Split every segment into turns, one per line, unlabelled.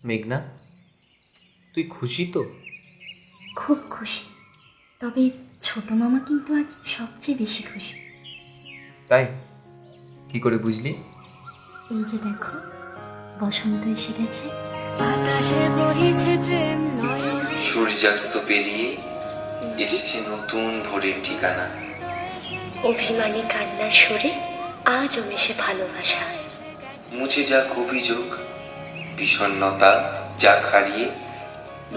মেঘনা, তুই খুশি তো?
খুব খুশি, তবে ছোট মামা কিন্তু আজ সবচেয়ে বেশি খুশি।
তাই? কি করে বুঝলি?
এই যে দেখো, বসন্ত এসে গেছে।
আকাশে বহিছে প্রেম নয়নে।
সূর্যাস্ত পেরিয়ে এসেছে নতুন ভোরের ঠিকানা।
অভিমানী কান্নার সুরে আজ মেশে ভালোবাসা।
মুছে যাক অভিযোগ, বিষণ্ণতা যাক হারিয়ে,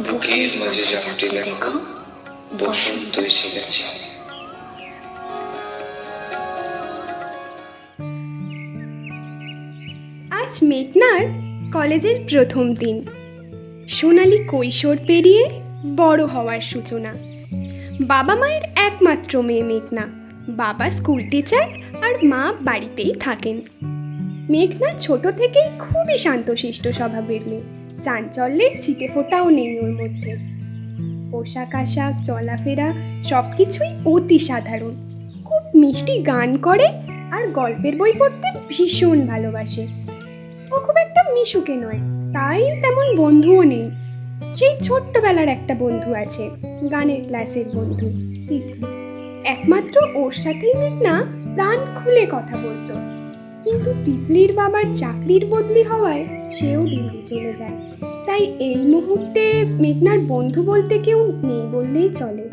বুকের মাঝে জাপটে দেখো বসন্ত এসে গেছে।
আজ মেঘনার কলেজের প্রথম দিন। সোনালি কৈশোর পেরিয়ে বড় হওয়ার সূচনা। বাবা মায়ের একমাত্র মেয়ে মেঘনা। বাবা স্কুল টিচার আর মা বাড়িতেই থাকেন। মেঘনা ছোট থেকেই খুবই শান্তশিষ্ট স্বভাবের মেয়ে। চাঞ্চল্যের ছিটে ফোটাও নেই ওর মধ্যে। পোশাক আশাক, চলাফেরা সব কিছুই অতি সাধারণ। খুব মিষ্টি গান করে আর গল্পের বই পড়তে ভীষণ ভালোবাসে। ও খুব একটা মিশুকে নয়, তাই তেমন বন্ধুও নেই। সেই ছোট্টবেলার একটা বন্ধু আছে, গানের ক্লাসের বন্ধু তিতলি। একমাত্র ওর সাথেই মেঘনা প্রাণ খুলে কথা বলতো। কিন্তু তিতলির বাবার চাকরির বদলি হওয়ায় সেও দিল্লি চলে যায়। তাই এই মুহূর্তে মেঘনার বন্ধু বলতে কেউ নেই বললেই চলে।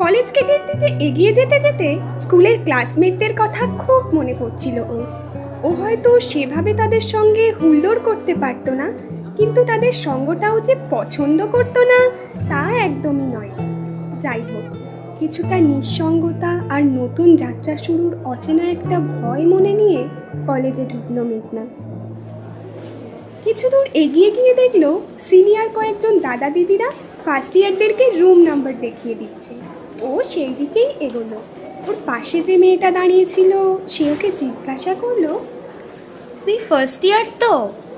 কলেজ গেটের দিকে এগিয়ে যেতে যেতে স্কুলের ক্লাসমেটদের কথা খুব মনে পড়ছিল ওর। ও হয়তো সেভাবে তাদের সঙ্গে হুল্লোড় করতে পারতো না, কিন্তু তাদের সঙ্গটাও যে পছন্দ করতো না তা একদমই নয়। যাই হোক, কিছুটা নিঃসঙ্গতা আর নতুন যাত্রা শুরুর অচেনা একটা ভয় মনে নিয়ে কলেজে ঢুকলো মেঘনা। কিছু দূর এগিয়ে গিয়ে দেখলো সিনিয়র কয়েকজন দাদা দিদিরা ফার্স্ট ইয়ারদেরকে রুম নাম্বার দেখিয়ে দিচ্ছে। ও সেই দিকেই এগোলো। ওর পাশে যে মেয়েটা দাঁড়িয়েছিল সে ওকে জিজ্ঞাসা করলো,
তুই ফার্স্ট ইয়ার তো?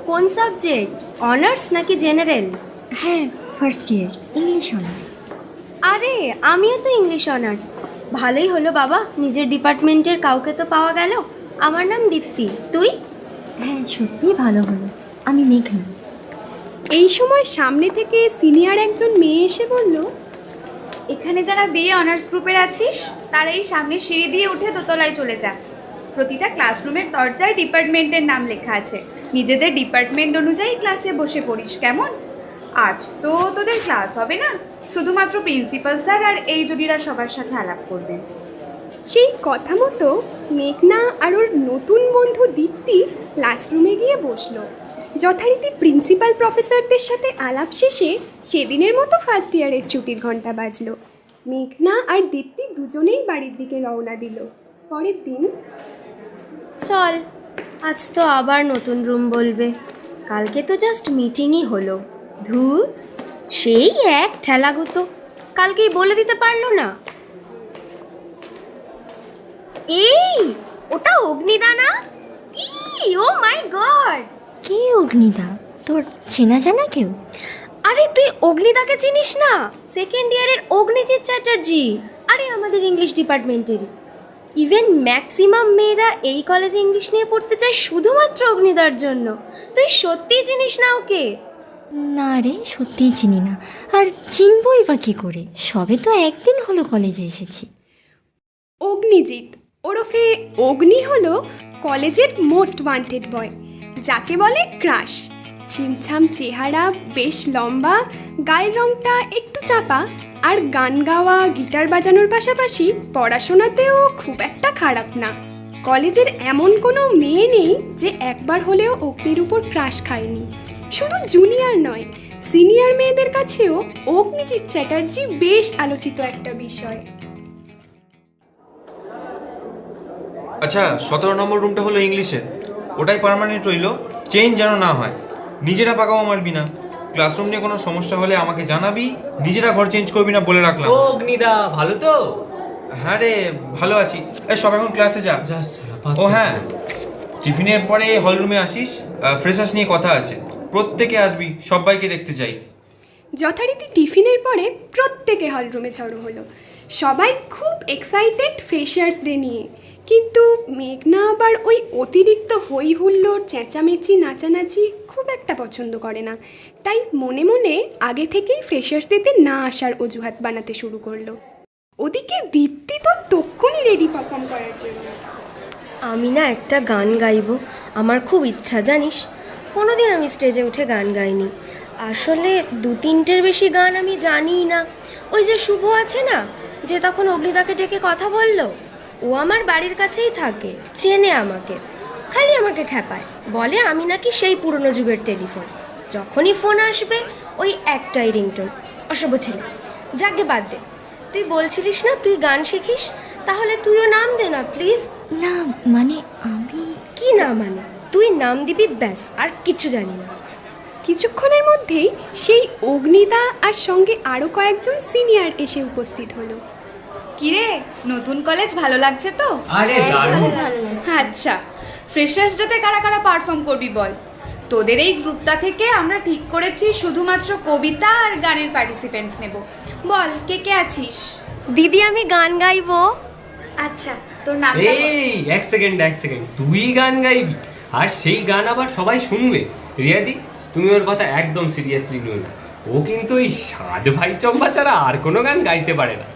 কোন সাবজেক্ট, অনার্স নাকি জেনারেল?
হ্যাঁ, ফার্স্ট ইয়ার, ইংলিশ অনার্স।
আরে আমিও তো ইংলিশ অনার্স। ভালোই হলো বাবা, নিজের ডিপার্টমেন্টের কাউকে তো পাওয়া গেল। আমার নাম দীপ্তি, তুই?
হ্যাঁ, সত্যিই ভালো হলো, আমি মেঘনা।
এই সময় সামনে থেকে সিনিয়র একজন মেয়ে এসে বলল,
এখানে যারা বিএ অনার্স গ্রুপের আছিস তারা এই সামনের সিঁড়ি দিয়ে উঠে দোতলায় চলে যা। প্রতিটা ক্লাসরুমের দরজায় ডিপার্টমেন্টের নাম লেখা আছে। নিজেদের ডিপার্টমেন্ট অনুযায়ী ক্লাসে বসে পড়িস, কেমন? আজ তো তোদের ক্লাস হবে না, শুধুমাত্র প্রিন্সিপাল স্যার আর এই জুডিরা সবার সাথে আলাপ করবেন।
সেই কথা মতো মেঘনা আর ওর নতুন বন্ধু দীপ্তি ক্লাসরুমে গিয়ে বসলো। যথারীতি প্রিন্সিপাল প্রফেসরদের সাথে আলাপ শেষে সেদিনের মতো ফার্স্ট ইয়ারের ছুটির ঘন্টা বাজলো। মেঘনা আর দীপ্তি দুজনেই বাড়ির দিকে রওনা দিল। পরের দিন
চল, আজ তো আবার নতুন রুম বলবে। কালকে তো জাস্ট মিটিংই হলো। ধুর, সেই এক ঠেলাগুতো, কালকেই বলে দিতে পারলো না। এই, ওটা অগ্নিদা না? ও মাই গড!
কে অগ্নিদা? তোর চেনা জানা কেউ?
আরে তুই অগ্নিদাকে চিনিস না? সেকেন্ড ইয়ারের অগ্নিজিৎ চ্যাটার্জি। আরে আমাদের ইংলিশ ডিপার্টমেন্টেরই। ইভেন ম্যাক্সিমাম মেয়েরা এই কলেজে ইংলিশ নিয়ে পড়তে চায় শুধুমাত্র অগ্নিদার জন্য। তুই সত্যিই চিনিস না ওকে?
না রে, সত্যিই চিনি না। আর চিনবই বা কী করে, সবে তো একদিন হলো কলেজে এসেছি।
অগ্নিজিৎ ওরফে অগ্নি হলো কলেজের মোস্ট ওয়ান্টেড বয়, যাকে বলে ক্রাশ। ছিমছাম চেহারা, বেশ লম্বা, গায়ের রংটা একটু চাপা, আর গান গাওয়া, গিটার বাজানোর পাশাপাশি পড়াশোনাতেও খুব একটা খারাপ না। কলেজের এমন কোনো মেয়ে নেই যে একবার হলেও অগ্নির উপর ক্রাশ খায়নি। শুধু জুনিয়র নয়, সিনিয়র মেয়েদের কাছেও অগ্নিজিৎ চ্যাটার্জি বেশ আলোচিত একটা বিষয়।
আচ্ছা, 17 নম্বর রুমটা হলো ইংলিশের, ওটাই পার্মানেন্ট রইল, চেঞ্জ যেন না হয়। নিজেরা পাকাও মারবি না। ক্লাসরুম নিয়ে কোনো সমস্যা হলে আমাকে জানাবি, নিজেরা ঘর চেঞ্জ করবি না বলে রাখলাম।
ও অগ্নিদা, ভালো তো?
হ্যাঁ রে, ভালো আছি। এই সব এখন ক্লাসে যা। ও হ্যাঁ, টিফিনের পরে হলরুমে আসিস, ফ্রেশার্স নিয়ে কথা আছে। প্রত্যেকে আসবি, সবাইকে দেখতে চাই।
যথারীতি টিফিনের পরে প্রত্যেকে হলরুমে জড়ো হলো। সবাই খুব এক্সাইটেড ফ্রেশার্স ডে নিয়ে। কিন্তু মেঘনা আবার ওই অতিরিক্ত হই হুল্লোড় চেঁচামেচি নাচানাচি খুব একটা পছন্দ করে না, তাই মনে মনে আগে থেকেই ফ্রেশার্স ডেতে না আসার অজুহাত বানাতে শুরু করলো। ওদিকে দীপ্তি তো তক্ষুনি রেডি পারফর্ম করার জন্য।
আমি না একটা গান গাইবো, আমার খুব ইচ্ছা জানিস। কোনোদিন আমি স্টেজে উঠে গান গাইনি। আসলে 2-3টের বেশি গান আমি জানিই না। ওই যে শুভ আছে না, যে তখন অগ্নিদাকে ডেকে কথা বললো, ও আমার বাড়ির কাছেই থাকে, চেনে আমাকে, খালি আমাকে খ্যাপায়, বলে আমি নাকি সেই পুরনো যুগের টেলিফোন, যখনই ফোন আসবে ওই একটাই রিংটোন। অসভ্য ছেলে, যাকে বাদ দে। তুই বলছিলিস না তুই গান শিখিস, তাহলে তুইও নাম দে না প্লিজ।
না মানে আমি
কি না মানে, তুই নাম দিবি ব্যাস, আর কিচ্ছু জানি না।
কিছুক্ষণের মধ্যেই সেই অগ্নিদা আর সঙ্গে আরও কয়েকজন সিনিয়র এসে উপস্থিত হলো।
কিরে, নতুন কলেজ ভালো লাগছে তো?
আরে দারুণ।
আচ্ছা, ফ্রেশার্স ডেতে কারা কারা পারফর্ম করবি বল। তোদের এই গ্রুপটা থেকে আমরা ঠিক করেছি শুধুমাত্র কবিতা আর গানের পার্টিসিপেন্টস নেব। বল কে কে আছিস?
দিদি আমি গান গাইবো।
আচ্ছা, তোর নামটা বল।
এই এক সেকেন্ড, তুই গান গাইবি? আর সেই গান আবার সবাই শুনবে? রিয়াদি, তুমি ওর কথা একদম সিরিয়াসলি নিও না। ও কিন্তু ওই সাত ভাই চম্পা ছাড়া আর কোনো গান গাইতে পারে না।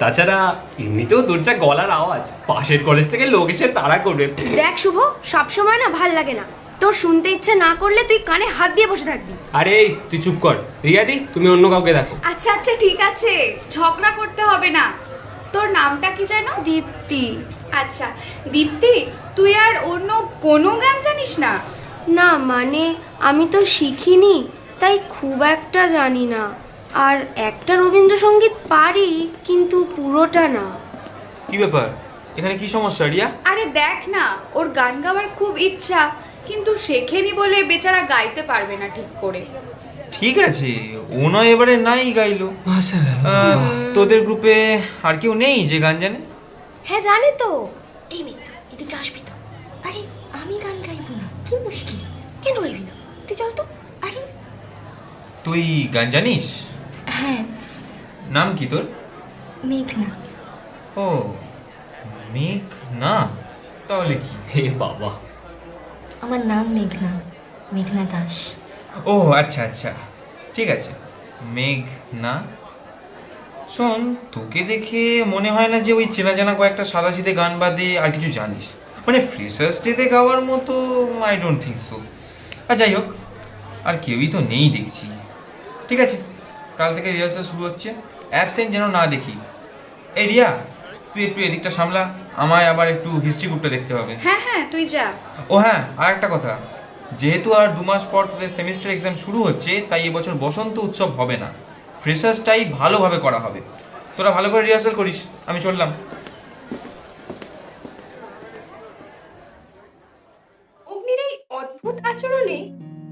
তাছাড়া এমনিতেও তোর যা গলার আওয়াজ, পাশের কলেজ থেকে লোক এসে তাড়া করবে।
দেখ শুভ, সবসময় না ভাল লাগে না। তোর শুনতে ইচ্ছে না করলে তুই কানে হাত দিয়ে বসে থাকবি।
আরে এই, তুই চুপ কর। রিয়াদি, তুমি অন্য কাউকে দেখো।
আচ্ছা আচ্ছা ঠিক আছে, ঝগড়া করতে হবে না। তোর নামটা কি জানো?
দীপ্তি।
আচ্ছা দীপ্তি, তুই আর অন্য কোনো গান জানিস না?
না মানে আমি তো শিখিনি, তাই খুব একটা জানি না। আর একটা রবীন্দ্রসঙ্গীত পারি, কিন্তু পুরোটা না।
কি ব্যাপার, এখানে কি সমস্যা রিয়া?
আরে দেখ না, ওর গান গাওয়ার খুব ইচ্ছা, কিন্তু শেখেনি বলে বেচারা গাইতে পারবে না ঠিক করে।
ঠিক আছে, ও নয় এবারে নাই গাইলো। তোদের গ্রুপে আর কেউ নেই যে গান জানে?
হ্যাঁ জানি তো।
এই মেঘনা এদিকে আসবি তো? আরে আমি গান গাইবো না, কি মুশকিল?
কেন গাইবি না? তুই চল তো।
আরে
তুই গান জানিস?
হ্যাঁ,
নাম কি তোর?
মেঘনা।
ও মেঘ না, তাহলে কি?
হে বাবা,
আমার নাম মেঘনা, মেঘনা দাস।
ও আচ্ছা আচ্ছা, ঠিক আছে, মেঘ না। শোন, তোকে দেখে মনে হয় না যে ওই চেনা জানা কয়েকটা সাদাসিধে গান বাদে আর কিছু জানিস। মানে ফ্রেশার্স ডেতে গাওয়ার মতো আই ডোন্ট থিঙ্ক সো। আর যাই হোক, আর কেউই তো নেই দেখছি। ঠিক আছে, কাল থেকে রিহার্সাল শুরু হচ্ছে, অ্যাবসেন্ট যেন না দেখি। এই রিয়া, তুই একটু এদিকটা সামলা, আমায় আবার একটু হিস্ট্রি বুকটা দেখতে হবে।
হ্যাঁ হ্যাঁ, তুই যা।
ও হ্যাঁ, আর একটা কথা, যেহেতু আর 2 মাস পর তোদের সেমিস্টার এক্সাম শুরু হচ্ছে, তাই এবছর বসন্ত উৎসব হবে না, ফ্রেশার্সটাই ভালোভাবে করা হবে। তোরা ভালো করে রিহার্সাল করিস, আমি চললাম।
অগ্নির এই অদ্ভুত আচরণে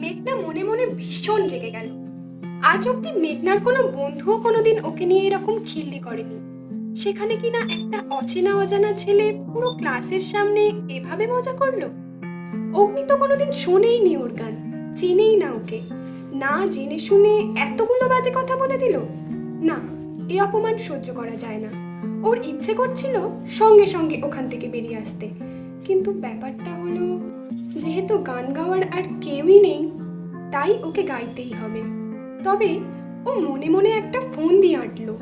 মেঘনা মনে মনে ভীষণ রেগে গেল। আজ অব্দি মেঘনার কোনো বন্ধুও কোনোদিন ওকে নিয়ে এরকম খিল্লি করেনি, সেখানে কিনা একটা অচেনা অজানা ছেলে পুরো ক্লাসের সামনে এভাবে মজা করলো। অগ্নি তো কোনোদিন শোনেইনি ওর গান, চেনেই না ওকে, না জেনে শুনে এতগুলো বাজে কথা বলে দিল। না, এই অপমান সহ্য করা যায় না। ওর ইচ্ছে করছিল সঙ্গে সঙ্গে ওখান থেকে বেরিয়ে আসতে, কিন্তু ব্যাপারটা হলো যেহেতু গান গাওয়ার আর কেউই নেই, তাই ওকে গাইতেই হবে। তবে ও মনে মনে একটা ফোন দিয়ে আঁটলো।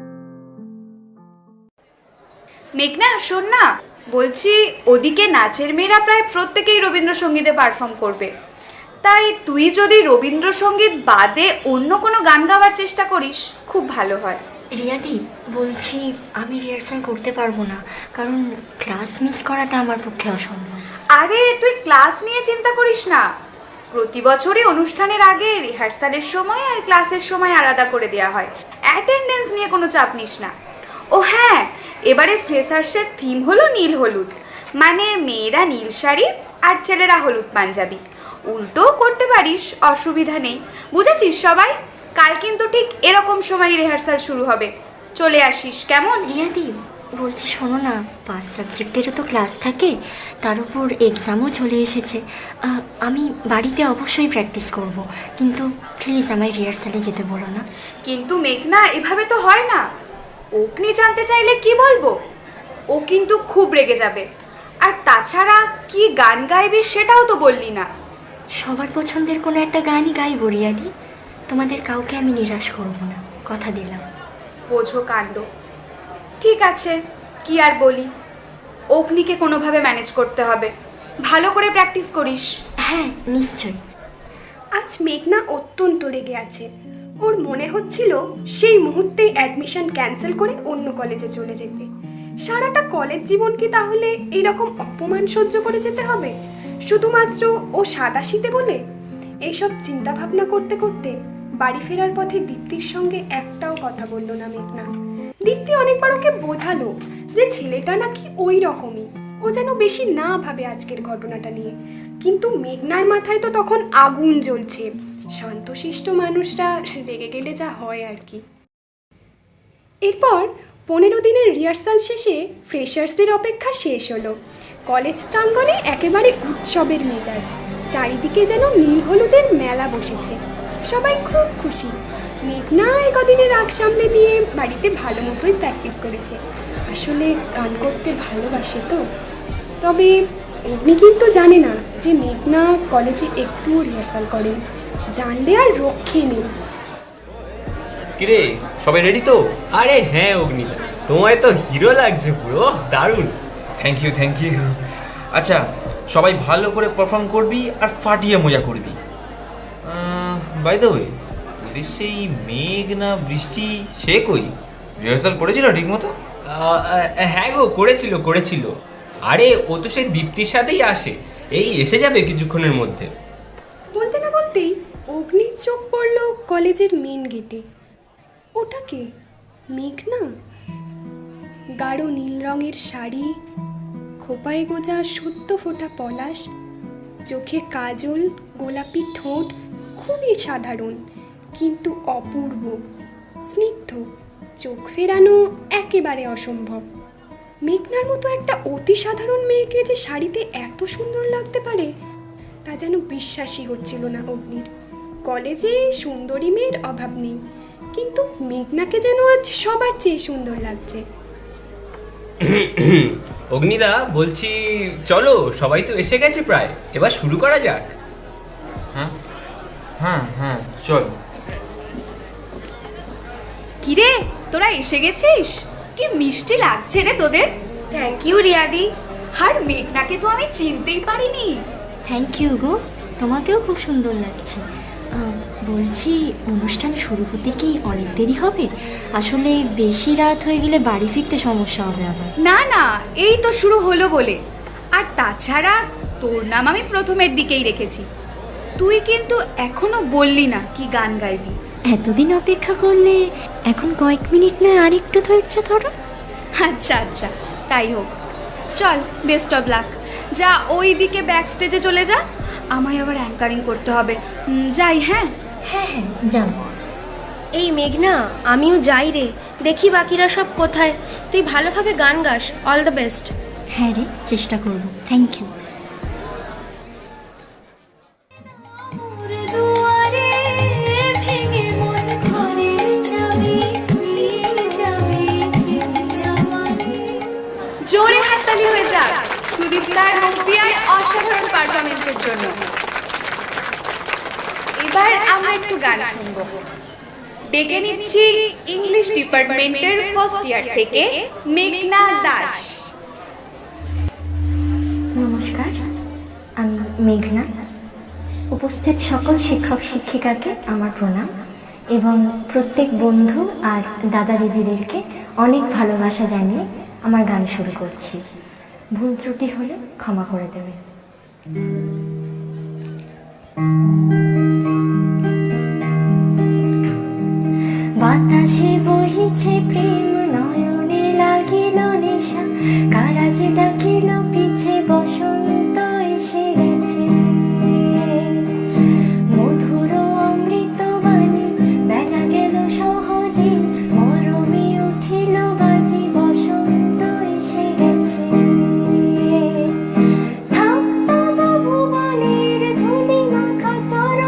মেঘনা শোন না, বলছি ওদিকে নাচের মেয়েরা প্রায় প্রত্যেকেই রবীন্দ্রসঙ্গীতে পারফর্ম করবে, তাই তুই যদি রবীন্দ্রসঙ্গীত বাদে অন্য কোনো গান গাওয়ার চেষ্টা করিস খুব ভালো হয়।
রিয়াদি, বলছি আমি রিহার্সাল করতে পারবো না, কারণ ক্লাস মিস করাটা আমার পক্ষে অসম্ভব।
আরে তুই ক্লাস নিয়ে চিন্তা করিস না, প্রতি বছরই অনুষ্ঠানের আগে রিহার্সালের সময় আর ক্লাসের সময় আলাদা করে দেওয়া হয়, অ্যাটেন্ডেন্স নিয়ে কোনো চাপ নিস না। ও হ্যাঁ, এবারে ফ্রেশার্সের থিম হলো নীল হলুদ, মানে মেয়েরা নীল শাড়ি আর ছেলেরা হলুদ পাঞ্জাবি। উল্টো করতে পারিস, অসুবিধা নেই, বুঝেছিস সবাই? কাল কিন্তু ঠিক এরকম সময় রিহার্সাল শুরু হবে, চলে আসিস কেমন?
রিয়াদি, বলছি শোনো না, 5 সাবজেক্টেরও তো ক্লাস থাকে, তার উপর এক্সামও চলে এসেছে। আমি বাড়িতে অবশ্যই প্র্যাকটিস করব, কিন্তু প্লিজ আমায় রিহার্সালে যেতে বলো না।
কিন্তু মেঘনা, এভাবে তো হয় না। অগ্নি জানতে চাইলে কি বলবো? ও কিন্তু খুব রেগে যাবে। আর তাছাড়া কি গান গাইবি সেটাও তো বললি না।
সবার পছন্দের কোনো একটা গানই গাইব রিয়াদি। তোমাদের কাউকে আমি নিরাশ করব না, কথা দিলাম।
বোঝো কাণ্ড। ঠিক আছে, কি আর বলি, অগ্নিকে কোনোভাবে ম্যানেজ করতে হবে। ভালো করে প্র্যাকটিস করিস।
হ্যাঁ নিশ্চয়ই।
আজ মেঘনা অত্যন্ত রেগে আছে। ওর মনে হচ্ছিল সেই মুহূর্তেই অ্যাডমিশন ক্যান্সেল করে অন্য কলেজে চলে যেতে। সারাটা কলেজ জীবন কি তাহলে এইরকম অপমান সহ্য করে যেতে হবে শুধুমাত্র ও সাদাশীতে বলে? এইসব চিন্তা ভাবনা করতে করতে বাড়ি ফেরার পথে দীপ্তির সঙ্গে একটাও কথা বলল না মেঘনা। দীপ্তি অনেকবার ওকে বোঝালো যে ছেলেটা নাকি ওই রকমই, ও যেন বেশি না ভাবে আজকের ঘটনাটা নিয়ে। কিন্তু মেঘনার মাথায় তো তখন আগুন জ্বলছে। শান্তশিষ্ট মানুষরা রেগে গেলে যা হয় আর কি। এরপর 15 দিনের রিহার্সাল শেষে ফ্রেশার্স ডের অপেক্ষা শেষ হলো। কলেজ প্রাঙ্গণে একেবারে উৎসবের মেজাজ। চারিদিকে যেন নীল হলুদের মেলা বসেছে। সবাই খুব খুশি। মেঘনা কদিনের রাগ সামলে নিয়ে বাড়িতে ভালো মতোই প্র্যাকটিস করেছে। আসলে গান করতে ভালোবাসে তো। তবে অগ্নি কিন্তু জানে না যে মেঘনা কলেজে একটুও রিহার্সাল করেন। জানলে আর রক্ষে নেই।
কিরে, সবাই রেডি তো?
আরে হ্যাঁ অগ্নিদা, তোমায় তো হিরো লাগছে পুরো, দারুণ।
Thank you thank you. আচ্ছা, সবাই ভালো করে পারফর্ম করবি আর ফাটিয়ে মজা করবি। বাই দ্য ওয়ে, ওদের সেই মেঘ না বৃষ্টি সে কই? রিহার্সাল করেছিল ঠিক মতো?
হ্যাঁ গো, করেছিল। আরে ও তো সেই দীপ্তির সাথেই আসে, এই এসে যাবে কিছুক্ষণের মধ্যে।
বলতে না বলতেই অগ্নির চোখ পড়ল কলেজের মেন গেটে। ওটাকে মেঘনা? গাঢ় নীল রঙের শাড়ি, খোপায় গোজা সদ্য ফোটা পলাশ, চোখে কাজল, গোলাপি ঠোঁট, খুবই সাধারণ কিন্তু অপূর্ব, স্নিগ্ধ, চোখ ফেরানো একেবারে অসম্ভব। মেঘনার মতো একটা অতি সাধারণ মেয়েকে যে শাড়িতে এত সুন্দর লাগতে পারে তা যেন বিশ্বাসই হচ্ছিল না অগ্নির। কলেজে সুন্দরী মেয়ের অভাব নেই, কিন্তু মেঘনাকে যেন আজ সবার চেয়ে সুন্দর লাগছে।
অগ্নিদা বলছি, চলো সবাই তো এসে গেছে প্রায়, এবার শুরু করা যাক।
হ্যাঁ হ্যাঁ হ্যাঁ চল।
কিরে, তোরা এসে গেছিস? কি মিষ্টি লাগছে রে তোদের।
Thank you রিয়াদি।
আর মেঘনাকে তো আমি চিনতেই পারিনি।
থ্যাংক ইউ গো, তোমাকেও খুব সুন্দর লাগছে। বলছি, অনুষ্ঠান শুরু হতে কি অনেক দেরি হবে? আসলে বেশি রাত হয়ে গেলে বাড়ি ফিরতে সমস্যা হবে আবার।
না না, এই তো শুরু হলো বলে। আর তাছাড়া তোর নাম আমি প্রথমের দিকেই রেখেছি। তুই কিন্তু এখনো বললি না কি গান গাইবি।
এতদিন অপেক্ষা করলে এখন কয়েক মিনিট নয় আর একটু ধৈর্য ধরো।
আচ্ছা আচ্ছা, তাই হোক। চল, বেস্ট অফ লাক। যা ওই দিকে ব্যাক স্টেজে চলে যা, আমায় আবার অ্যাঙ্কারিং করতে হবে। যাই। হ্যাঁ
হ্যাঁ হ্যাঁ যাও।
এই মেঘনা, আমিও যাই রে, দেখি বাকিরা সব কোথায়। তুই ভালোভাবে গান গাস, অল দ্য বেস্ট।
হ্যাঁ রে, চেষ্টা করবো। Thank you.
জোরে হাততালি হয়ে যাক সুদীপ্তার নৌপিয়ার অসাধারণ পারফরমেন্সের জন্য। এবার আমরা একটু গান শুনবো। ডেকে নিচ্ছি ইংলিশ ডিপার্টমেন্টের ফার্স্ট ইয়ার থেকে মেঘনা দাস।
নমস্কার, আমি মেঘনা। উপস্থিত সকল শিক্ষক শিক্ষিকাকে আমার প্রণাম এবং প্রত্যেক বন্ধু আর দাদা দিদিদেরকে অনেক ভালোবাসা জানিয়ে আমার গান শুরু করছি। ভুল ত্রুটি হলে ক্ষমা করে দেবে। বাতাসে বহিছে প্রেম, নয়নে লাগিল নেশা, কারাজ ডাকিল পিছে, বসন্ত এসে গেছে। মধুর অমৃত বাণী বেলা গেল সহজে, মরমে উঠিল বাজি, বসন্ত এসে গেছে। থাকতো ভুবনের ধুলি মাখা চর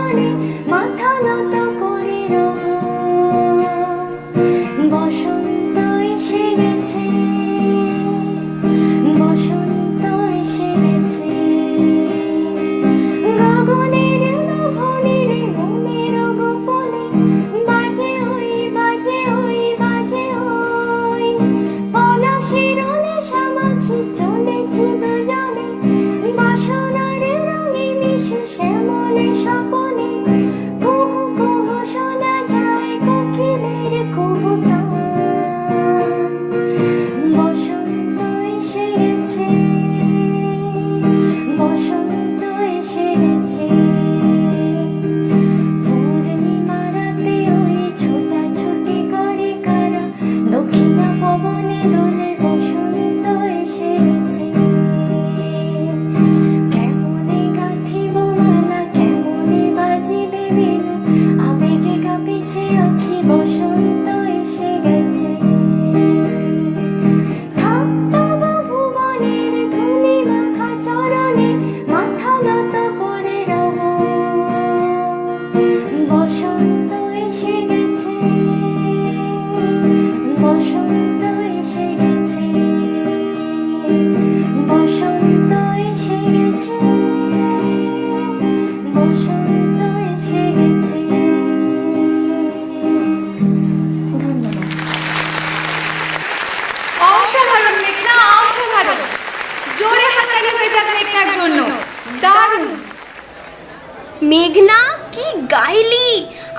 মেঘনা, কি গাইলি!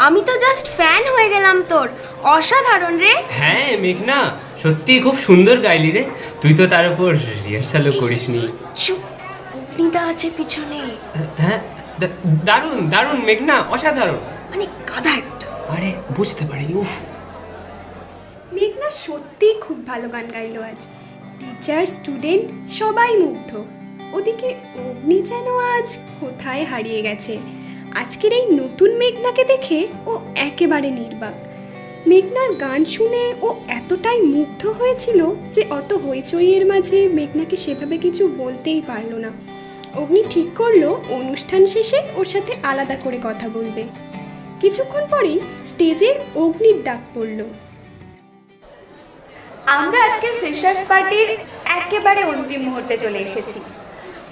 আমি তো জাস্ট ফ্যান হয়ে গেলাম তোর। অসাধারণ রে।
হ্যাঁ মেঘনা, সত্যি খুব সুন্দর গাইলি রে। তুই তো তার উপর রিহার্সালও করিসনি।
চুপ, অগ্নিদা আছে পিছনে।
হ্যাঁ, দারুণ দারুণ মেঘনা, অসাধারণ।
মানে গাধা একটা।
আরে বুঝতে পারিনি, উফ।
মেঘনা সত্যিই খুব ভালো গান গাইলো আজ। টিচার, স্টুডেন্ট সবাই মুগ্ধ। ওদিকে অগ্নি যেন আজ কোথায় হারিয়ে গেছে। আজকের এই নতুন মেঘনাকে দেখে ও একেবারে নির্বাক। মেঘনার গান শুনে ও এতটাই মুগ্ধ হয়েছিল যে অত হইচইয়ের মাঝে মেঘনাকে সেভাবে কিছু বলতেই পারলো না। অগ্নি ঠিক করলো অনুষ্ঠান শেষে ওর সাথে আলাদা করে কথা বলবে। কিছুক্ষণ পরেই স্টেজে অগ্নির ডাক পড়লো।
আমরা আজকের ফ্রেশার্স পার্টির একেবারে অন্তিম মুহূর্তে চলে এসেছি।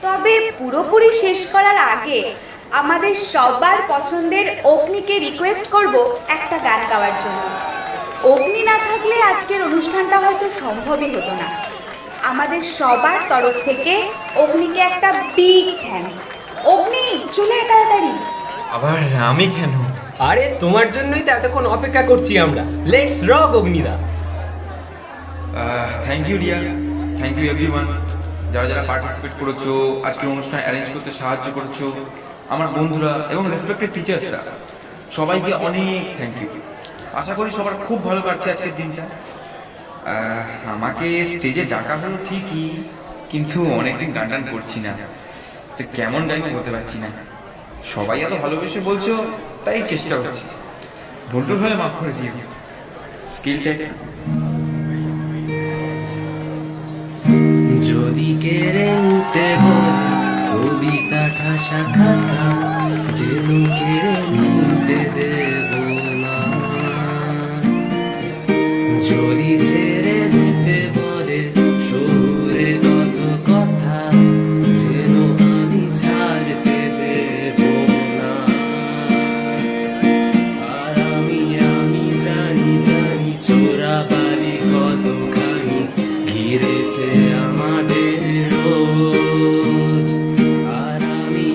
তবে পুরোপুরি শেষ করার আগে আমাদের সবার পছন্দের অগ্নিকে রিকোয়েস্ট করব একটা গান গাওয়ার জন্য। অগ্নি না থাকলে আজকের অনুষ্ঠানটা হয়তো সম্ভবই হতো না। আমাদের সবার তরফ থেকে অগ্নিকে একটা বিগ থ্যাঙ্কস। অগ্নি, চলে আয় তাড়াতাড়ি।
আবার আমি কেন?
আরে তোমার জন্যই তো এতক্ষণ অপেক্ষা করছি আমরা। লেটস রক অগ্নিদা।
Thank you Riya, thank you everyone, যারা যারা পার্টিসিপেট করেছো, আজকের অনুষ্ঠান অ্যারেঞ্জ করতে সাহায্য করেছো, আমার বন্ধুরা এবং রেসপেক্টেড টিচার্সরা, সবাইকে অনেক থ্যাংক ইউ। আশা করি সবার খুব ভালো কাটছে আজকের দিনটা। আমাকে স্টেজে ডাকা হলো ঠিকই, কিন্তু অনেকদিন গান টান করছি না, তো কেমন গাইবো বলতে পারছি না। সবাই এত ভালোবেসে বলছো তাই চেষ্টা করছি। ভুলটুল হলে মাফ করে দিও, স্কিলটা
যদি কেড়ে নিতে বল কবিতাটা শাখাটা, যেন কেড়ে নিতে দেব না। যদি ছেড়ে দিতে বলে শহুরে কত কথা, যেন আমি ছাড়তে দেব না। আর আমি জানি জানি চোরা বাড়ি কতখানি ঘিরেছে আমাদের রোজ। আর আমি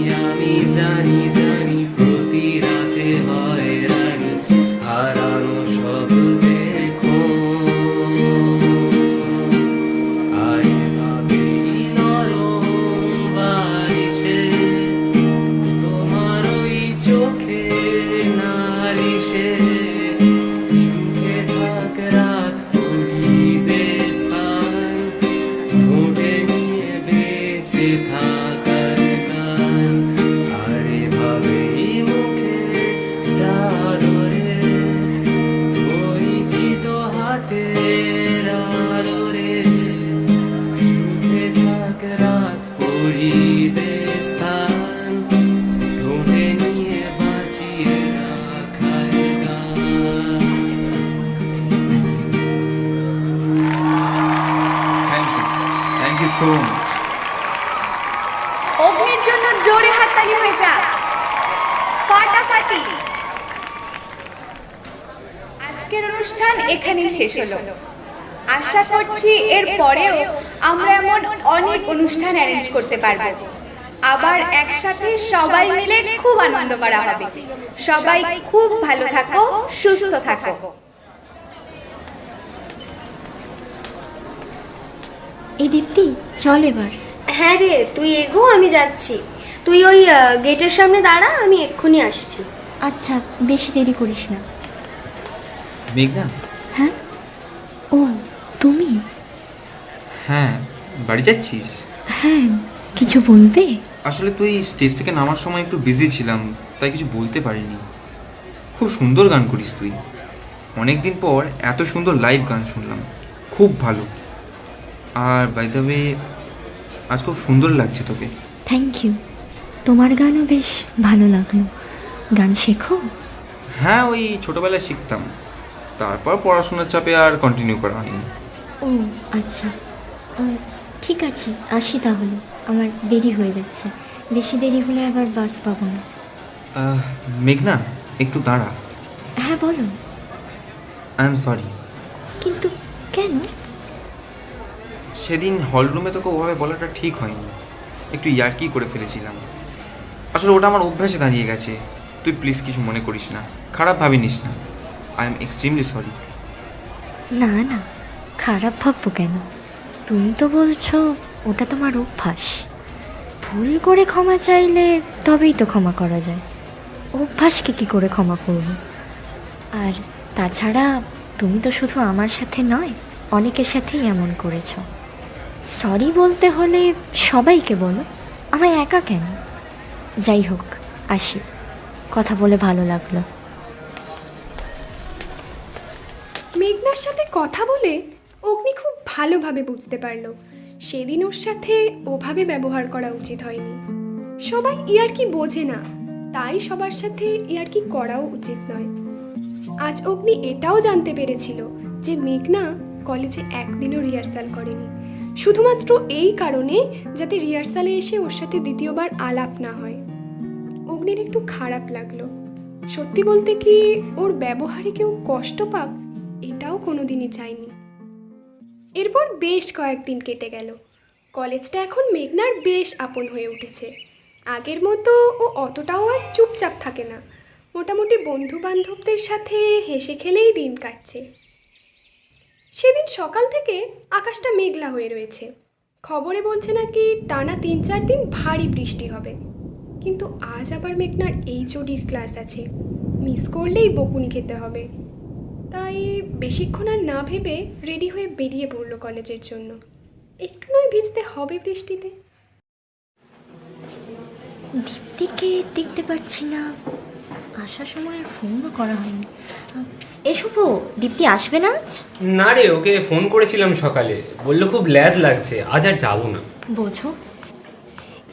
জানি জানি প্রতি রাতে হয় রানী হারানো শব্দের খোঁজ। আর এভাবেই নরম বারিশে তোমার ওই চোখে নালিশে সুখে থাক রাত পড়িবে স্থান, ঠোঁটে নিয়ে বেঁচে থাকার গান। আর এভাবেই মুখে চাদরে পরিচিত হাতের আলোরে সুখে থাক রাত পড়িবে স্থান, ঠোঁটে নিয়ে বাঁচিয়ে রাখার গান।
Thank you so much.
অগ্নির জন্য জোরে হাততালি হয়ে যাক, ফাটাফাটি। আজকের অনুষ্ঠান এখানেই শেষ হলো। আশা করছি এর পরেও আমরা এমন অনেক অনুষ্ঠান অ্যারেঞ্জ করতে পারবো। আবার একসাথে সবাই মিলে খুব আনন্দ করা হবে। সবাই খুব ভালো থাকো, সুস্থ থাকো।
এই দীপ্তি, চল এবার।
হ্যাঁ রে, তুই এগো, আমি যাচ্ছি। তুই ওই গেটের সামনে দাঁড়া, আমি এক্ষুনি আসছি।
আচ্ছা, বেশি দেরি করিস না।
মেঘনা?
হ্যাঁ, ও তুমি?
হ্যাঁ, বাড়ি যাচ্ছিস?
হ্যাঁ, কিছু বলবে?
আসলে তুই স্টেজ থেকে নামার সময় একটু বিজি ছিলাম, তাই কিছু বলতে পারিনি। খুব সুন্দর গান করিস তুই। অনেক দিন পর এত সুন্দর লাইভ গান শুনলাম, খুব ভালো। আর বাই দ্য ওয়ে, আজ খুব সুন্দর লাগছে তোকে।
Thank you. তোমার গানও বেশ ভালো লাগলো। গান শেখো?
হ্যাঁ, ওই ছোটোবেলায় শিখতাম, তারপর পড়াশোনার চাপে আর কন্টিনিউ করা হয়নি।
ও আচ্ছা, ঠিক আছে, আসি তাহলে। আমার দেরি হয়ে যাচ্ছে, বেশি দেরি হলে আবার বাস পাবো না।
মেঘনা, একটু দাঁড়া।
হ্যাঁ বলো।
I am sorry.
কিন্তু কেন?
সেদিন হলরুমে তোকে ওভাবে বলাটা ঠিক হয়নি, একটু ইয়ার্কি করে ফেলেছিলাম। আসলে ওটা আমার অভ্যাসে দাঁড়িয়ে গেছে। তুই প্লিজ কিছু মনে করিস না, খারাপ ভাবি নিস না। I am extremely sorry.
না না, খারাপ ভাববো কেন? তুমি তো বলছো ওটা তোমার অভ্যাস। ভুল করে ক্ষমা চাইলে তবেই তো ক্ষমা করা যায়, অভ্যাসকে কী করে ক্ষমা করবো? আর তাছাড়া তুমি তো শুধু আমার সাথে নয়, অনেকের সাথেই এমন করেছো। সরি বলতে হলে সবাইকে বলো, আমায় একা কেন? যাই হোক, আসি, কথা বলে ভালো লাগলো।
মেঘনার সাথে কথা বলে অগ্নি খুব ভালোভাবে বুঝতে পারলো সেদিন ওর সাথে ওভাবে ব্যবহার করা উচিত হয়নি। সবাই ইয়ার্কি বোঝে না, তাই সবার সাথে ইয়ার্কি করাও উচিত নয়। আজ অগ্নি এটাও জানতে পেরেছিল যে মেঘনা কলেজে একদিনও রিহার্সাল করেনি, শুধুমাত্র এই কারণে যাতে রিহার্সালে এসে ওর সাথে দ্বিতীয়বার আলাপ না হয়। অগ্নির একটু খারাপ লাগলো। সত্যি বলতে কি, ওর ব্যবহারে কেউ কষ্ট পাক এটাও কোনোদিনই চায়নি। এরপর বেশ কয়েকদিন কেটে গেল। কলেজটা এখন মেঘনার বেশ আপন হয়ে উঠেছে। আগের মতো ও অতটাও আর চুপচাপ থাকে না, মোটামুটি বন্ধু বান্ধবদের সাথে হেসে খেলেই দিন কাটছে। সেদিন সকাল থেকে আকাশটা মেঘলা হয়ে রয়েছে। খবরে বলছে নাকি টানা 3-4 দিন ভারী বৃষ্টি হবে। কিন্তু আজ আবার মেঘনার এইচওডির ক্লাস আছে, মিস করলেই বকুনি খেতে হবে। তাই বেশিক্ষণ আর না ভেবে রেডি হয়ে বেরিয়ে পড়ল কলেজের জন্য। একটু নয় ভিজতে হবে বৃষ্টিতে।
দীপ্তিকে দেখতে পাচ্ছি না, আসার সময় আর ফোনও করা হয়নি। এ শুভ, দীপ্তি আসবে না আজ?
না রে, ওকে ফোন করেছিলাম সকালে, বললো খুব ল্যাদ লাগছে, আজ আর যাবো না।
বোঝো।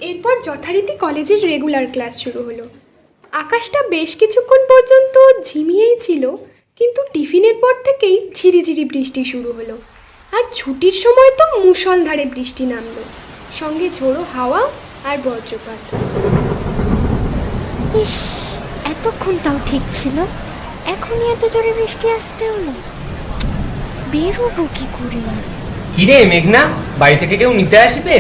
এরপর যথারীতি কলেজের রেগুলার ক্লাস শুরু হলো। আকাশটা বেশ কিছুক্ষণ পর্যন্ত ঝিমিয়েই ছিল, কিন্তু টিফিনের পর থেকেই ঝিরিঝিরি বৃষ্টি শুরু হলো। আর ছুটির সময় তো মুষলধারে বৃষ্টি নামলো, সঙ্গে ঝোড়ো হাওয়া আর বজ্রপাত।
ইস, এতক্ষণ তাও ঠিক ছিল, এখনই এত জোরে বৃষ্টি আসতে হলো। বেরোবো কি করে?
কিরে মেঘনা, বাড়ি থেকে কেউ নিতে আসবে?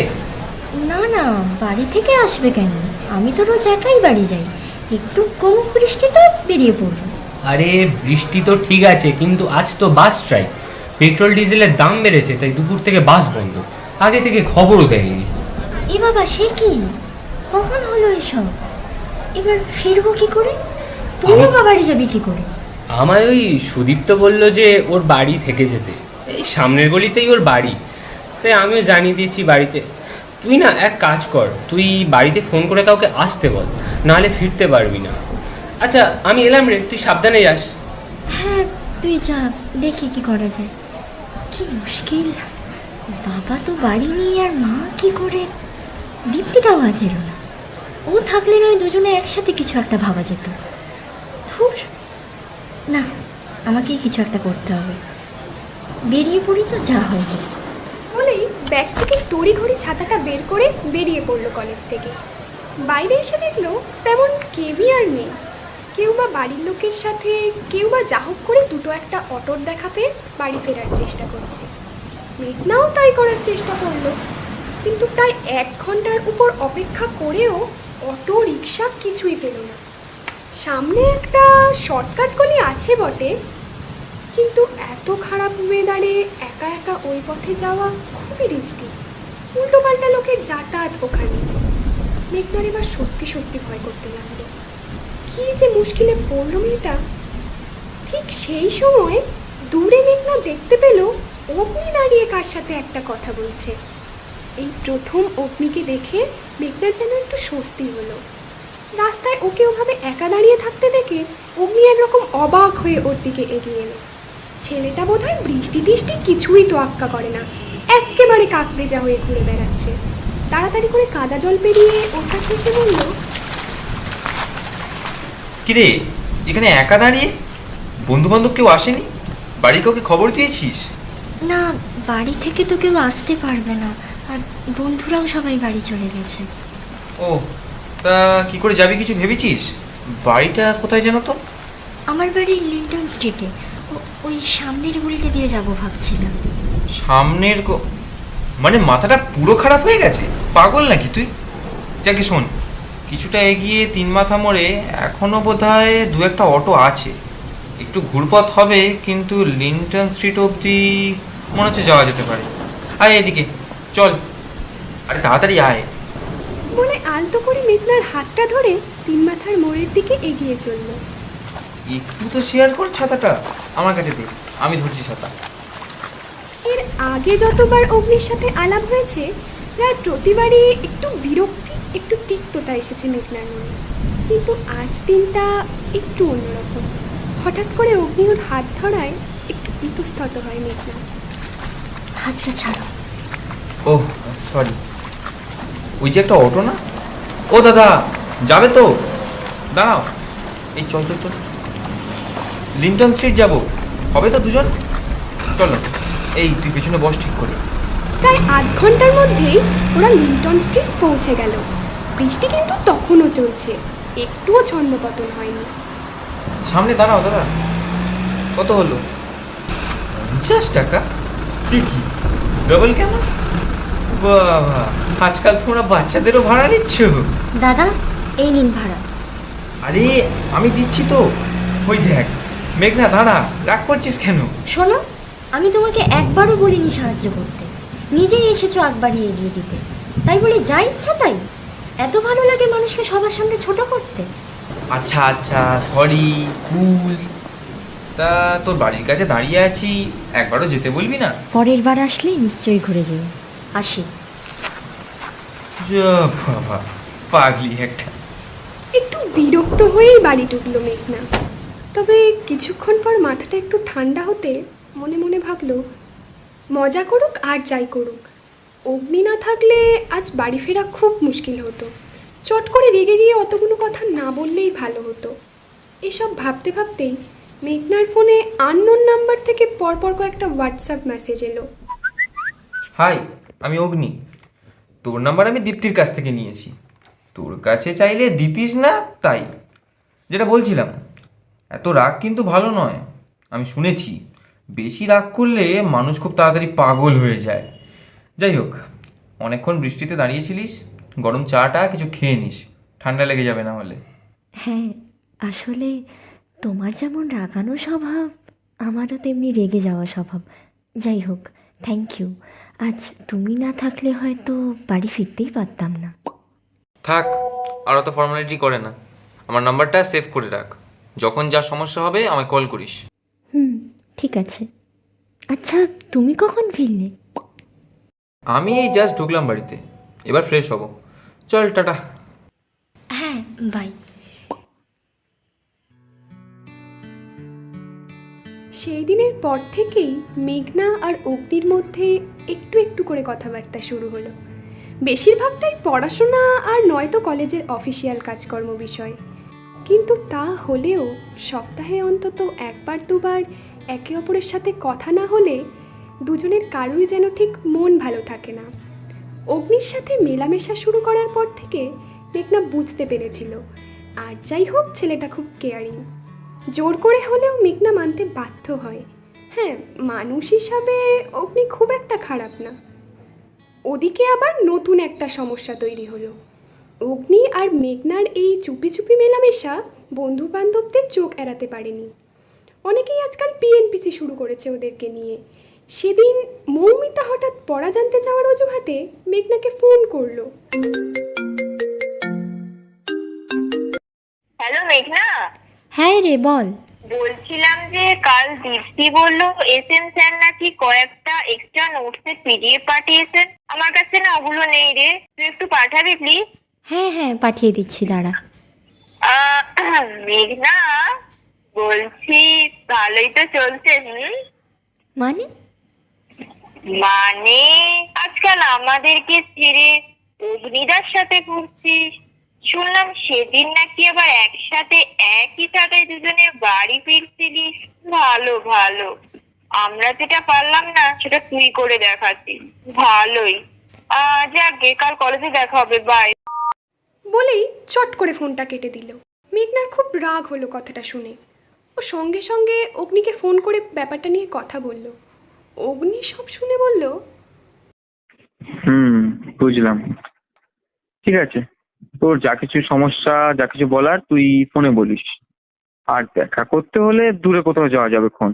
না না, বাড়ি থেকে আসবে কেন? আমি তো রোজ একাই বাড়ি যাই, একটু কম বৃষ্টিটা বেরিয়ে পড়বো।
আরে বৃষ্টি তো ঠিক আছে, কিন্তু আজ তো বাস স্ট্রাইক, পেট্রোল ডিজেলের দাম বেড়েছে, তাই দুপুর থেকে বাস বন্ধ, আগে থেকে খবরও দেয়নি।
এ বাবা, সে কি? কখন হলো এসব? এবার ফিরবো কি করে? তুইও বা বাড়ি যাবি কি করে?
আমায় ওই সুদীপ্ত বললো যে ওর বাড়ি থেকে যেতে, এই সামনের গলিতেই ওর বাড়ি, তাই আমিও জানিয়ে দিয়েছি বাড়িতে। তুই না এক কাজ কর, তুই বাড়িতে ফোন করে কাউকে আসতে বল, নাহলে ফিরতে পারবি না। আচ্ছা আমি এলাম রে, তুই সাবধানে যাস।
হ্যাঁ তুই যা, দেখি কি করা যায়। কি মুশকিল, বাবা তো বাড়ি নেই আর মা কি করে? দীপ্তিটাও আজ এলো না, ও থাকলে নয় দুজনে একসাথে কিছু একটা ভাবা যেত। ধুর, না, আমাকেই কিছু একটা করতে হবে। বেরিয়ে পড়ি তো, যা হয় হোক।
বলেই ব্যাগ থেকে তড়িঘড়ি ছাতাটা বের করে বেরিয়ে পড়লো কলেজ থেকে। বাইরে এসে দেখলো তেমন কেউই আর নেই। কেউ বা বাড়ির লোকের সাথে, কেউ বা যা হোক করে দুটো একটা অটোর দেখা পেয়ে বাড়ি ফেরার চেষ্টা করছে। মেঘনাও তাই করার চেষ্টা করলো, কিন্তু প্রায় 1 ঘন্টার উপর অপেক্ষা করেও অটো রিক্সা কিছুই পেল না। সামনে একটা শর্টকাট গলি আছে বটে, কিন্তু এত খারাপ ওয়েদারে একা একা ওই পথে যাওয়া খুবই রিস্কি। উল্টোপাল্টা লোকের যাতায়াত ওখানে। মেঘনার এবার সত্যি সত্যি ভয় করতে লাগলো। কি যে মুশকিলে পড়লো মেয়েটা। ঠিক সেই সময় দূরে মেঘনা দেখতে পেল অগ্নি দাঁড়িয়ে কার সাথে একটা কথা বলছে। এই প্রথম অগ্নিকে দেখে মেঘনার যেন একটু স্বস্তি হলো। রাস্তায় ওকে ওভাবে একা দাঁড়িয়ে থাকতে দেখে অগ্নি একরকম অবাক হয়ে ওর দিকে এগিয়ে এলো। ছেলেটা বোধহয় বৃষ্টি টিষ্টি কিছুই তোয়াক্কা করে না, একেবারে কাকভেজা হয়ে ঘুরে বেড়াচ্ছে। তাড়াতাড়ি করে কাদা জল পেরিয়ে ওর কাছে এসে বলল,
কিরে, এখানে একা দাঁড়িয়ে? বন্ধু বান্ধব কেউ আসেনি? বাড়ি কাউকে খবর দিয়েছিস?
না, বাড়ি থেকে তো কেউ আসতে পারবে না, আর বন্ধুরাও সবাই বাড়ি চলে গেছে।
ও, তা কি করে যাবি কিছু ভেবেছিস? বাড়িটা কোথায় জানো তো?
আমার বাড়ি লিন্টন স্ট্রিটে, ওই সামনের গলিতে দিয়ে যাব ভাবছিলাম।
সামনের মানে মাথাটা পুরো খারাপ হয়ে গেছে? পাগল নাকি তুই? যাকে শোন, কিছুটা এগিয়ে 3 মাথা মোড়ে এখনও বোধহয় 2-1টা অটো আছে। একটু ঘুরপথ হবে, কিন্তু লিন্টন স্ট্রিট অবধি মনে হচ্ছে যাওয়া যেতে পারে। আয় এদিকে চল, আরে তাড়াতাড়ি আয়।
বলে আলতো করে মেঘনার হাতটা ধরে 3 মাথার মোড়ের দিকে এগিয়ে চলল।
একটু তো শেয়ার কর ছাতাটা, আমার কাছে দে, আমি ধরছি ছাতা।
এর আগে যতবার অগ্নির সাথে আলাপ হয়েছে, প্রায় প্রতিবারই একটু বিরক্তি, একটু তিক্ততা এসেছে মেঘনার মনে। কিন্তু আজ দিনটা একটু অন্যরকম। হঠাৎ করে অগ্নি ওর হাত ধরায় একটু ইতস্তত হয় মেঘনা।
হাতটা ছাড়ো।
ওহ সরি, ওই যে একটা অটো না? ও দাদা, যাবে তো? দাঁড়াও, এই চল চল চল, লিন্টন স্ট্রিট যাব, হবে তো দুজন? চলো, এই তুই পেছনে বস ঠিক করে।
প্রায় আধ ঘন্টার মধ্যেই ওরা লিন্টন স্ট্রিট পৌঁছে গেল। বৃষ্টি কিন্তু তখনও চলছে, একটুও ছন্দপতন হয়নি।
সামনে দাঁড়াও দাদা। কত হলো? 50 টাকা? কি ডবল কেন? বাবা, আজকাল তোমরা বাচ্চাদেরও ভাড়া নিচ্ছ?
দাদা, এই নিন ভাড়া।
আরে আমি দিচ্ছি তো। ওই দেখ মেঘনা, দাঁড়া, রাগ করছিস কেন?
শোনো, আমি তোমাকে একবারও বলিনি সাহায্য করতে, নিজেই এসেছো একবারই এগিয়ে দিতে। তাই বলে যা ইচ্ছা তাই? এত ভালো লাগে মানুষকে সবার সামনে ছোট করতে?
আচ্ছা আচ্ছা, সরি, কুল। তা তোর বাড়ির কাছে দাঁড়িয়ে আছি, একবারও যেতে বলবি না?
পরের বার আসলে নিশ্চয়ই ঘুরে যেও। আসি।
যা বাবা, পাগলি একটা।
একটু বিরক্ত হয়েই বাড়ি ঢুকলো মেঘনা। তবে কিছুক্ষণ পর মাথাটা একটু ঠান্ডা হতে মনে মনে ভাবলো, মজা করুক আর যাই করুক, অগ্নি না থাকলে আজ বাড়ি ফেরা খুব মুশকিল হতো। চট করে রেগে গিয়ে অতগুলো কথা না বললেই ভালো হতো। এসব ভাবতে ভাবতেই মেঘনার ফোনে আননোন নাম্বার থেকে পরপর কয়েকটা হোয়াটসঅ্যাপ মেসেজ এলো।
হাই, আমি অগ্নি। তোর নাম্বার আমি দীপ্তির কাছ থেকে নিয়েছি। তোর কাছে চাইলে দিতিস না, তাই। যেটা বলছিলাম, এত রাগ কিন্তু ভালো নয়। আমি শুনেছি বেশি রাগ করলে মানুষ খুব তাড়াতাড়ি পাগল হয়ে যায়। যাই হোক, অনেকক্ষণ বৃষ্টিতে দাঁড়িয়েছিলিস, গরম চাটা কিছু খেয়ে নিস, ঠান্ডা লেগে যাবে না হলে।
হ্যাঁ, আসলে তোমার যেমন রাগানো স্বভাব, আমারও তেমনি রেগে যাওয়া স্বভাব। যাই হোক, থ্যাংক ইউ। আজ তুমি না থাকলে হয়তো বাড়ি ফিরতেই পারতাম না।
থাক, আর অত ফর্মালিটি করে না। আমার নাম্বারটা সেভ করে রাখ, যখন যা সমস্যা হবে আমায় কল করিস।
ঠিক আছে। আচ্ছা, তুমি কখন ফিরলে?
আমি এই জাস্ট ঢুকলাম বাড়িতে, এবার ফ্রেশ হব। চল, টাটা।
হ্যাঁ, বাই।
সেই দিনের পর থেকেই মেঘনা আর অগ্নির মধ্যে একটু একটু করে কথাবার্তা শুরু হলো। বেশিরভাগটাই পড়াশোনা আর নয়তো কলেজের অফিসিয়াল কাজকর্ম বিষয়। কিন্তু তা হলেও সপ্তাহে অন্তত একবার দুবার একে অপরের সাথে কথা না হলে দুজনের কারোরই যেন ঠিক মন ভালো থাকে না। অগ্নির সাথে মেলামেশা শুরু করার পর থেকে মেঘনা বুঝতে পেরেছিল, আর যাই হোক ছেলেটা খুব কেয়ারিং। জোর করে হলেও মেঘনা মানতে বাধ্য হয়, হ্যাঁ, মানুষ হিসাবে অগ্নি খুব একটা খারাপ না। ওদিকে আবার নতুন একটা সমস্যা তৈরি হলো। অগ্নি আর মেঘনার এই চুপি চুপি মেলামেশা বন্ধু বান্ধবদের চোখ এড়াতে পারেনি। অনেকেই আজকাল পিএনপিসি শুরু করেছে ওদেরকে নিয়ে। সেদিন মৌমিতা হঠাৎ পড়া জানতে চাওয়ার অজুহাতে মেঘনাকে ফোন করলো।
হ্যালো মেঘনা,
হ্যাঁ রে, বল।
বলছিলাম যে কাল দীপ্তি বললো এসএম স্যার নাকি কয়েকটা এক্সট্রা নোটসের পিডিএফ পাঠিয়েছেন। আমার কাছে না ওগুলো নেই রে, তুই একটু পাঠাবি প্লিজ।
হ্যাঁ হ্যাঁ, পাঠিয়ে দিচ্ছি, দাঁড়া।
মেঘনা, বলছি ভালোই তো চলছে?
মানে?
মানে আজকাল আমাদেরকে ছেড়ে অগ্নিদার সাথে ঘুরছিস। শুনলাম সেদিন নাকি আবার একসাথে একই টাকায় দুজনে বাড়ি ফিরছিলিস। ভালো ভালো, আমরা যেটা পারলাম না সেটা তুই করে দেখাচ্ছিস, ভালোই। যাকে কাল কলেজে দেখা হবে, বাই।
বলেই চট করে ফোনটা কেটে দিল। মেঘনার খুব রাগ হলো কথাটা শুনে। ও সঙ্গে সঙ্গে অগ্নিকে ফোন করে ব্যাপারটা নিয়ে কথা বলল। অগ্নি সব শুনে বলল,
বুঝলাম, ঠিক আছে, তোর যা কিছু সমস্যা, যা কিছু বলার তুই ফোনে বলিস। আর দেখা করতে হলে দূরে কোথাও যাওয়া যাবে ক্ষণ।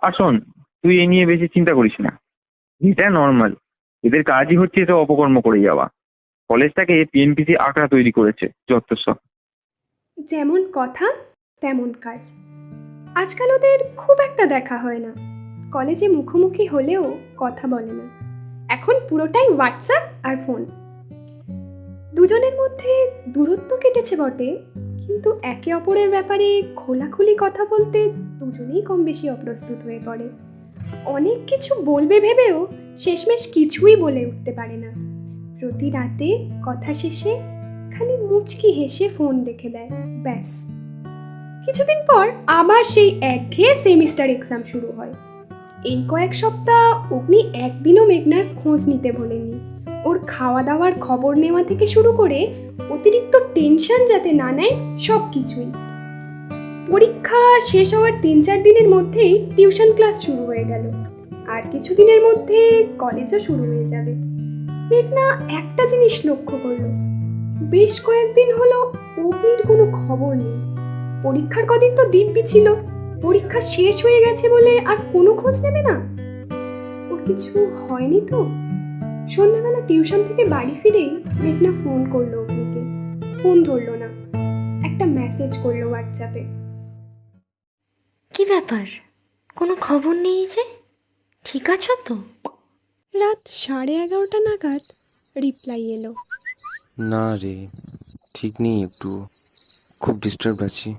আর শোন, তুই এ নিয়ে বেশি চিন্তা করিস না, এটা নর্মাল। এদের কাজই হচ্ছে এসব অপকর্ম করে যাওয়া। কলেজটাকে পিএনপিসি আঁকড়া তৈরি করেছে যত সব।
যেমন কথা তেমন কাজ। আজকাল ওদের খুব একটা দেখা হয় না, কলেজে মুখোমুখি হলেও কথা বলে না, এখন পুরোটাই হোয়াটসঅ্যাপ আর ফোন। দুজনের মধ্যে দূরত্ব কেটেছে বটে, কিন্তু একে অপরের ব্যাপারে খোলাখুলি কথা বলতে দুজনেই কম বেশি অপ্রস্তুত হয়ে পড়ে। অনেক কিছু বলবে ভেবেও শেষমেশ কিছুই বলে উঠতে পারে না। প্রতি রাতে কথা শেষে খালি মুচকি হেসে ফোন রেখে দেয়, ব্যাস। কিছুদিন পর আবার সেই একঘেয়ে সেমিস্টার এক্সাম শুরু হয়। এই কয়েক সপ্তাহ অগ্নি একদিনও মেঘনার খোঁজ নিতে ভোলেনি। ওর খাওয়া দাওয়ার খবর নেওয়া থেকে শুরু করে অতিরিক্ত টেনশন যাতে না নেয়, সব কিছুই। পরীক্ষা শেষ হওয়ার 3-4 দিনের মধ্যেই টিউশন ক্লাস শুরু হয়ে গেল, আর কিছুদিনের মধ্যে কলেজও শুরু হয়ে যাবে। মেঘনা একটা জিনিস লক্ষ্য করলো, বেশ কয়েকদিন হলো অগ্নির কোনো খবর নেই। পরীক্ষার কদিন তো দিব্যি ছিল, পরীক্ষা শেষ হয়ে গেছে বলে আর কোনো খোঁজ নেবে না? ওর কিছু হয়নি তো? সন্ধ্যাবেলা টিউশন থেকে বাড়ি ফিরেই মেঘনা ফোন করলো অগ্নিকে, ফোন ধরলো না। একটা মেসেজ করলো হোয়াটসঅ্যাপে।
কি ব্যাপার, কোনো খবর নেই যে? ঠিক আছো তো?
রাত 11:30 নাগাদ রিপ্লাই এলো,
না রে, ঠিক নেই, একটু খুব ডিস্টার্ব আছি।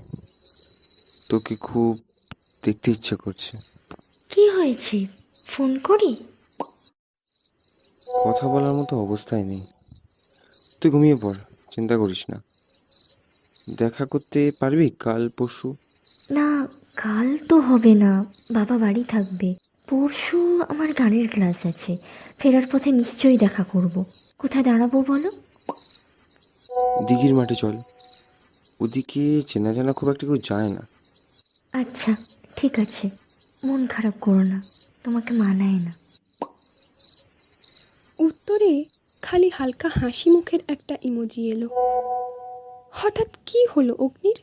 তোকে খুব দেখতে ইচ্ছে করছে।
কি হয়েছে, ফোন করি?
কথা বলার মতো অবস্থায় নেই। তুই ঘুমিয়ে পড়, চিন্তা করিস না। দেখা করতে পারবি কাল পরশু?
না, কাল তো হবে না, বাবা বাড়ি থাকবে। পরশু আমার গানের ক্লাস আছে, ফেরার পথে নিশ্চয়ই দেখা করব। কোথায় দাঁড়াবো বলো?
দিঘির মাঠে চল, ওদিকে চেনা জানা খুব একটা কেউ যায় না।
আচ্ছা ঠিক আছে, মন খারাপ করো না, তোমাকে মানায় না।
উত্তরে খালি হালকা হাসি মুখের একটা ইমোজি এলো। হঠাৎ কি হলো অগ্নির?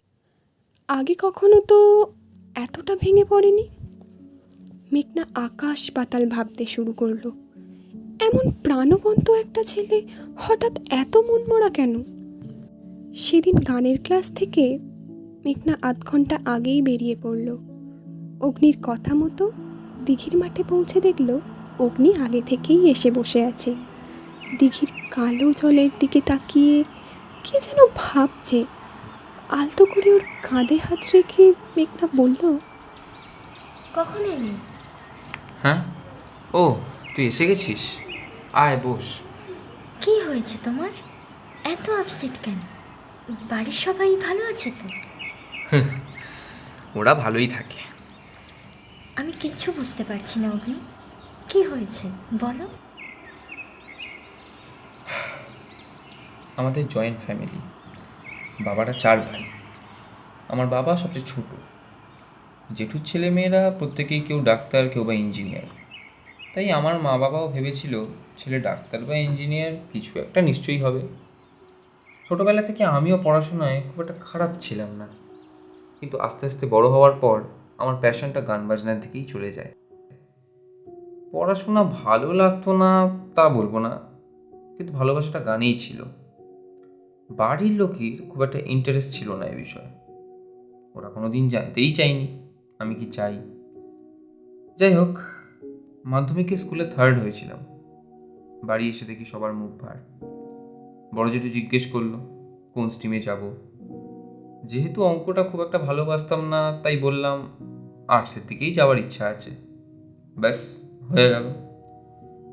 আগে কখনো তো এতটা ভেঙে পড়েনি। মেঘনা আকাশ পাতাল ভাবতে শুরু করলো, এমন প্রাণবন্ত একটা ছেলে হঠাৎ এত মনমরা কেন? সেদিন গানের ক্লাস থেকে মেঘনা আধ ঘন্টা আগেই বেরিয়ে পড়ল। অগ্নির কথা মতো দিঘির মাঠে পৌঁছে দেখল অগ্নি আগে থেকেই এসে বসে আছে। দিঘির কালো জলের দিকে তাকিয়ে কি যেন ভাবছে। আলতো করে ওর কাঁধে হাত রেখে মেঘনা বলল,
কখন এলি?
হ্যাঁ, ও তুই এসে গেছিস, আয় বস।
কি হয়েছে তোমার, এত আপসেট কেন? বাড়ির সবাই ভালো আছে তো?
ওরা ভালোই থাকে।
আমি কিচ্ছু বুঝতে পারছি না অগ্নি, কি হয়েছে বলো।
আমাদের জয়েন্ট ফ্যামিলি, বাবারা 4 ভাই। আমার বাবা সবচেয়ে ছোট। জেঠুর ছেলে মেয়েরা প্রত্যেকেই কেউ ডাক্তার, কেউ বা ইঞ্জিনিয়ার। তাই আমার মা বাবাও ভেবেছিল ছেলে ডাক্তার বা ইঞ্জিনিয়ার কিছু একটা নিশ্চয়ই হবে। ছোটোবেলা থেকে আমিও পড়াশোনায় খুব একটা খারাপ ছিলাম না, কিন্তু আস্তে আস্তে বড় হওয়ার পর আমার প্যাশনটা গান বাজনার দিকেই চলে যায়। পড়াশোনা ভালো লাগতো না তা বলবো না, কিন্তু ভালোবাসাটা গানেই ছিল। বাড়ির লোকের খুব একটা ইন্টারেস্ট ছিল না এ বিষয়ে, ওরা কোনো দিন জানতেই চায়নি আমি কি চাই। যাই হোক, মাধ্যমিকে স্কুলে 3rd হয়েছিলাম। বাড়ি এসে দেখি সবার মুখ ভার। বড় জেঠু জিজ্ঞেস করলো কোন স্ট্রিমে যাব। যেহেতু অঙ্কটা খুব একটা ভালোবাসতাম না, তাই বললাম আর্টসের দিকেই যাওয়ার ইচ্ছা আছে। ব্যাস হয়ে গেল।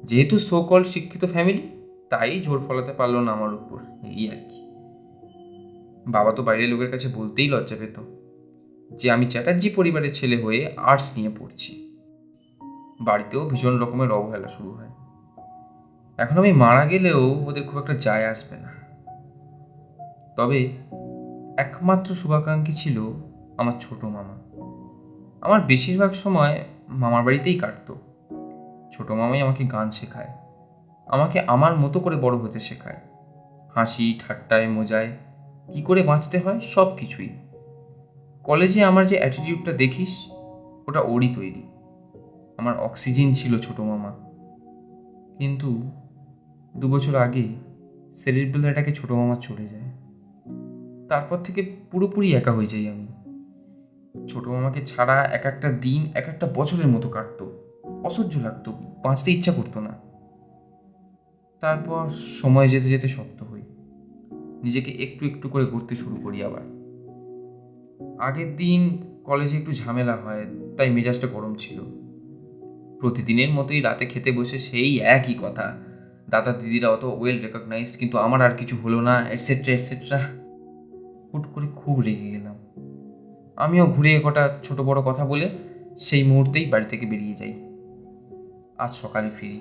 যেহেতু সো কল্ড শিক্ষিত ফ্যামিলি, তাই জোর ফলাতে পারলো না আমার উপর, এই আর কি। বাবা তো বাইরের লোকের কাছে বলতেই লজ্জা পেত যে আমি চ্যাটার্জি পরিবারের ছেলে হয়ে আর্টস নিয়ে পড়ছি। বাড়িতেও ভীষণ রকমের অবহেলা শুরু হয়। এখন আমি মারা গেলেও ওদের খুব একটা যায় আসবে না। তবে একমাত্র শুভাকাঙ্ক্ষী ছিল আমার ছোট মামা। আমার বেশিরভাগ সময় মামার বাড়িতেই কাটতো। ছোট মামাই আমাকে গান শেখায়, আমাকে আমার মতো করে বড় হতে শেখায়। হাসি ঠাট্টায় মজায় কী করে বাঁচতে হয় সব কিছুই। কলেজে আমার যে অ্যাটিটিউডটা দেখিস ওটা ওরই তৈরি। আমার অক্সিজেন ছিল ছোটো মামা। কিন্তু 2 বছর আগে সেরিব্রালটাকে ছোটো মামা চলে যায়। তারপর থেকে পুরোপুরি একা হয়ে যাই আমি। ছোটো মামাকে ছাড়া এক একটা দিন এক একটা বছরের মতো কাটতো। অসহ্য লাগতো, বাঁচতে ইচ্ছা করতো না। তারপর সময় যেতে যেতে শক্ত হই, নিজেকে একটু একটু করে গড়তে শুরু করি আবার। আগের দিন কলেজে একটু ঝামেলা হয়, তাই মেজাজটা গরম ছিল। প্রতিদিনের মতোই রাতে খেতে বসে সেই একই কথা, দাদা দিদিরা অত ওয়েল রেকগনাইজড কিন্তু আমার আর কিছু হলো না, এটসেট্রা এটসেট্রা। হুট করে খুব রেগে গেলাম। আমিও ঘুরে কটা ছোট বড় কথা বলে সেই মুহূর্তেই বাড়ি থেকে বেরিয়ে যাই। আজ সকালে ফিরি।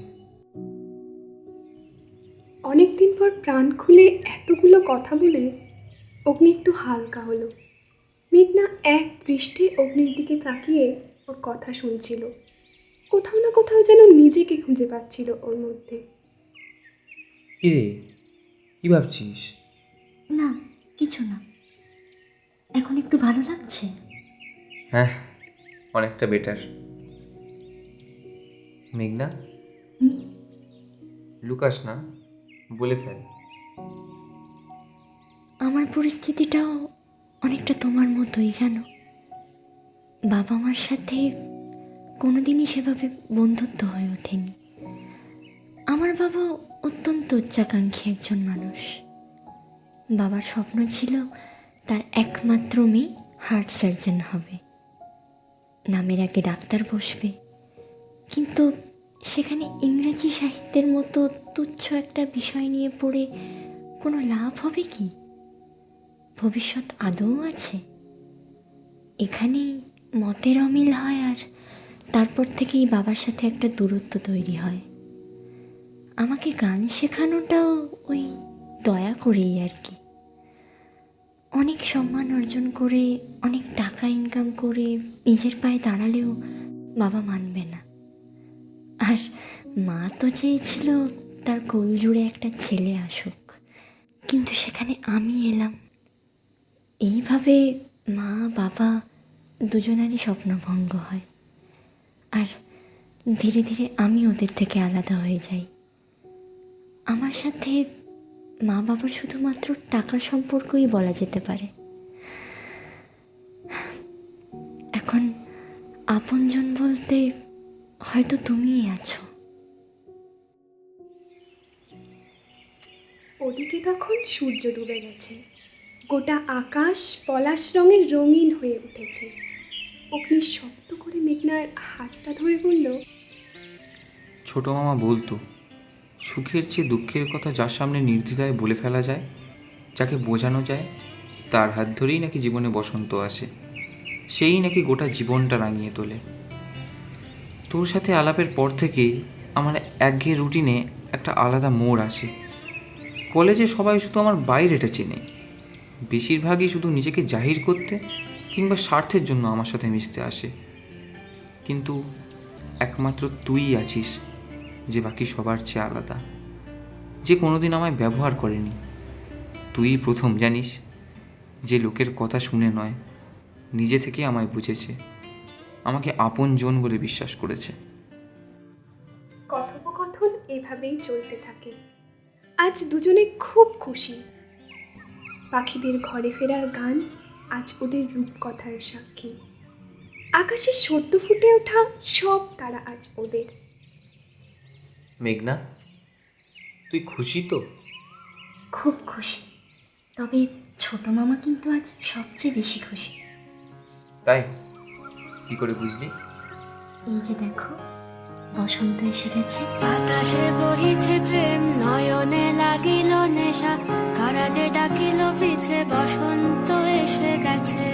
অনেকদিন পর প্রাণ খুলে এতগুলো কথা বলে অগ্নি একটু হালকা হলো। মেঘনা এক দৃষ্টে অগ্নির দিকে তাকিয়ে ওর কথা শুনছিল। কোথাও না কোথাও যেন নিজেকে খুঁজে পাচ্ছিল ওর মধ্যে।
কি রে, কি ভাবছিস?
না, কিছু না। এখন একটু ভালো লাগছে।
হ্যাঁ, অনেকটা বেটার। মেঘনা,
হুম?
লুকাস না, বলে ফেল।
আমার পরিস্থিতিটাও অনেকটা তোমার মতোই, জানো। বাবা মার সাথে কোনোদিনই সেভাবে বন্ধুত্ব হয়ে ওঠেনি। আমার বাবা অত্যন্ত উচ্চাকাঙ্ক্ষী একজন মানুষ। বাবার স্বপ্ন ছিল তার একমাত্র মেয়ে হার্ট সার্জন হবে, নামের আগে ডাক্তার বসবে। কিন্তু সেখানে ইংরেজি সাহিত্যের মতো তুচ্ছ একটা বিষয় নিয়ে পড়ে কোনো লাভ হবে কি? ভবিষ্যৎ আদৌ আছে? এখানেই মতের অমিল হয়, আর তারপর থেকেই বাবার সাথে একটা দূরত্ব তৈরি হয়। আমাকে গান শেখানোটাও ওই দয়া করেই আর কি। অনেক সম্মান অর্জন করে, অনেক টাকা ইনকাম করে নিজের পায়ে দাঁড়ালেও বাবা মানবে না। আর মা তো চেয়েছিল তার কোল জুড়ে একটা ছেলে আসুক, কিন্তু সেখানে আমি এলাম। এইভাবে মা বাবা দুজনেরই স্বপ্নভঙ্গ হয়, আর ধীরে ধীরে আমি ওদের থেকে আলাদা হয়ে যাই। আমার সাথে মা বাবার শুধুমাত্র টাকার সম্পর্কই বলা যেতে পারে। এখন আপনজন বলতে হয়তো তুমিই আছো।
ওদিকে তখন সূর্য ডুবে গেছে। গোটা আকাশ পলাশ রঙের রঙিন হয়ে উঠেছে। অগ্নি শক্ত করে মেঘনার হাতটা ধরে বলল,
ছোটো মামা বলতো, সুখের চেয়ে দুঃখের কথা যার সামনে নির্দ্বিধায় বলে ফেলা যায়, যাকে বোঝানো যায়, তার হাত ধরেই নাকি জীবনে বসন্ত আসে। সেই নাকি গোটা জীবনটা রাঙিয়ে তোলে। তোর সাথে আলাপের পর থেকে আমার একঘেয়ে রুটিনে একটা আলাদা মোড় আসে। কলেজে সবাই শুধু আমার বাইরেটা চেনে, বেশিরভাগই শুধু নিজেকে জাহির করতে কিংবা স্বার্থের জন্য আমার সাথে মিশতে আসে। কিন্তু একমাত্র তুই আছিস যে বাকি সবার চেয়ে আলাদা, যে কোনোদিন আমায় ব্যবহার করেনি। তুই প্রথম জানিস যে লোকের কথা শুনে নয়, নিজে থেকে আমায় বুঝেছে, আমাকে আপন জন বলে বিশ্বাস করেছে।
কথোপকথন এভাবেই চলতে থাকে। আজ দুজনে খুব খুশি। পাখিদের ঘরে ফেরার গান আজ ওদের রূপকথার সাক্ষী। আকাশে সদ্য ফুটে ওঠা সব তারা আজ ওদের।
মেঘনা, তুই খুশি তো?
খুব খুশি, তবে ছোট মামা কিন্তু আজ সবচেয়ে বেশি খুশি।
তাই? কি করে বুঝলি?
এই যে দেখো, বসন্ত এসে গেছে।
আকাশে বহিছে প্রেম, নয়নে লাগিল নেশা, কারাজে ডাকিল পিছে, বসন্ত এসে গেছে।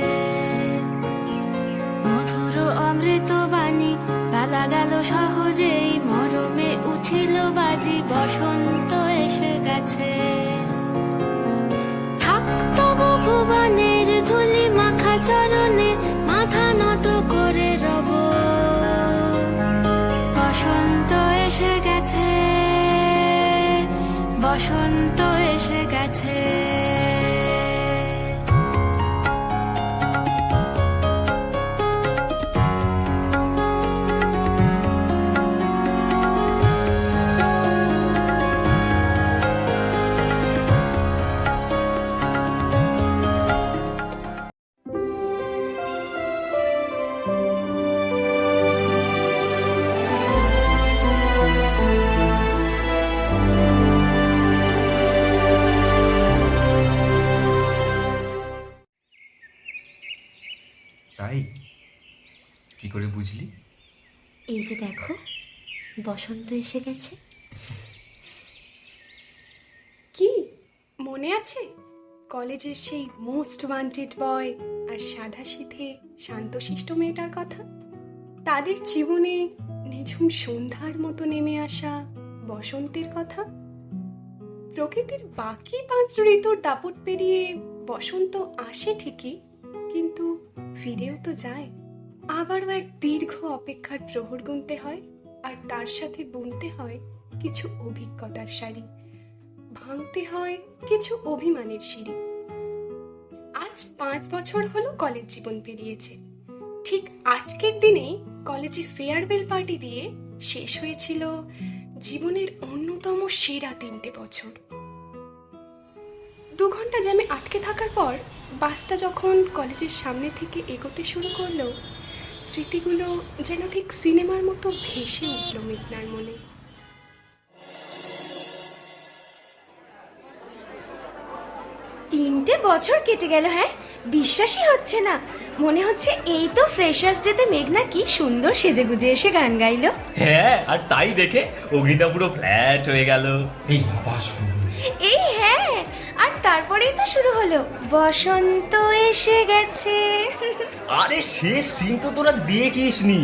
মধুর অমৃত বাণী, বেলা গেল সহজেই, মরমে উঠিল বাজি, বসন্ত এসে গেছে। থাক তবু ভুবনের ধুলি মাখা চরণে, মাথা নত করে রব। বসন্ত এসে গেছে, বসন্ত এসে গেছে।
তাই? কি করে বুঝলি?
এই যে দেখো, বসন্ত এসে গেছে।
কি মনে আছে কলেজের সেই মোস্ট ওয়ান্টেড বয় আর সাদাসিধে শান্তশিষ্ট মেয়েটার কথা? তাদের জীবনে নিঝুম সন্ধ্যার মতো নেমে আসা বসন্তের কথা। প্রকৃতির বাকি 5 ঋতুর দাপট পেরিয়ে বসন্ত আসে ঠিকই, কিন্তু ফিরেও তো যায়। আবারও এক দীর্ঘ অপেক্ষার প্রহর গুনতে হয়, আর তার সাথে বুনতে হয় কিছু অভিজ্ঞতার শাড়ি, ভাঙতে হয় কিছু অভিমানের সিঁড়ি। আজ 5 বছর হলো কলেজ জীবন পেরিয়েছে। ঠিক আজকের দিনেই কলেজে ফেয়ারওয়েল পার্টি দিয়ে শেষ হয়েছিল জীবনের অন্যতম সেরা 3টে বছর। 2 ঘন্টা জ্যামে আটকে থাকার পর বাসটা যখন কলেজের সামনে থেকে এগোতে শুরু করলো, স্মৃতিগুলো যেন ঠিক সিনেমার মতো ভেসে উঠল মেঘনার মনে।
3টে বছর কেটে গেল, হ্যাঁ বিশ্বাসই হচ্ছে না। মনে হচ্ছে এই তো ফ্রেশার্স ডেতে মেঘনা কি সুন্দর সেজেগুজে এসে গান গাইলো।
হ্যাঁ, আর তাই দেখে অগ্নিতা পুরো ফ্ল্যাট হয়ে গেল।
এই আবার শুরু।
এই হ্যাঁ, আর তারপরেই তো শুরু হলো বসন্ত এসে গেছে।
আরে সে সিন তো তোরা দেখিসনি।